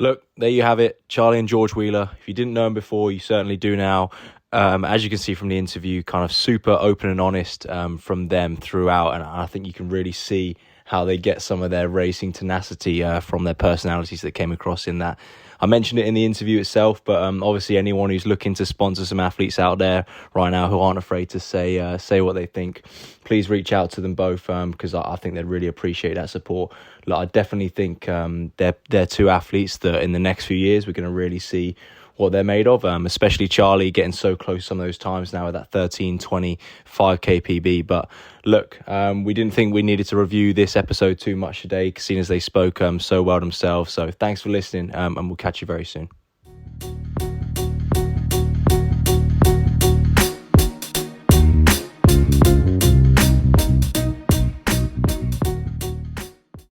[SPEAKER 5] Look, there you have it, Charlie and George Wheeler. If you didn't know him before, you certainly do now. As you can see from the interview, kind of super open and honest from them throughout. And I think you can really see how they get some of their racing tenacity from their personalities that came across in that. I mentioned it in the interview itself, but obviously anyone who's looking to sponsor some athletes out there right now who aren't afraid to say what they think, please reach out to them both, because I think they'd really appreciate that support. Like, I definitely think they're two athletes that in the next few years we're going to really see what they're made of, especially Charlie getting so close some of those times now with that 13:20 5k PB. But look, we didn't think we needed to review this episode too much today, seeing as they spoke so well themselves. So thanks for listening, and we'll catch you very soon.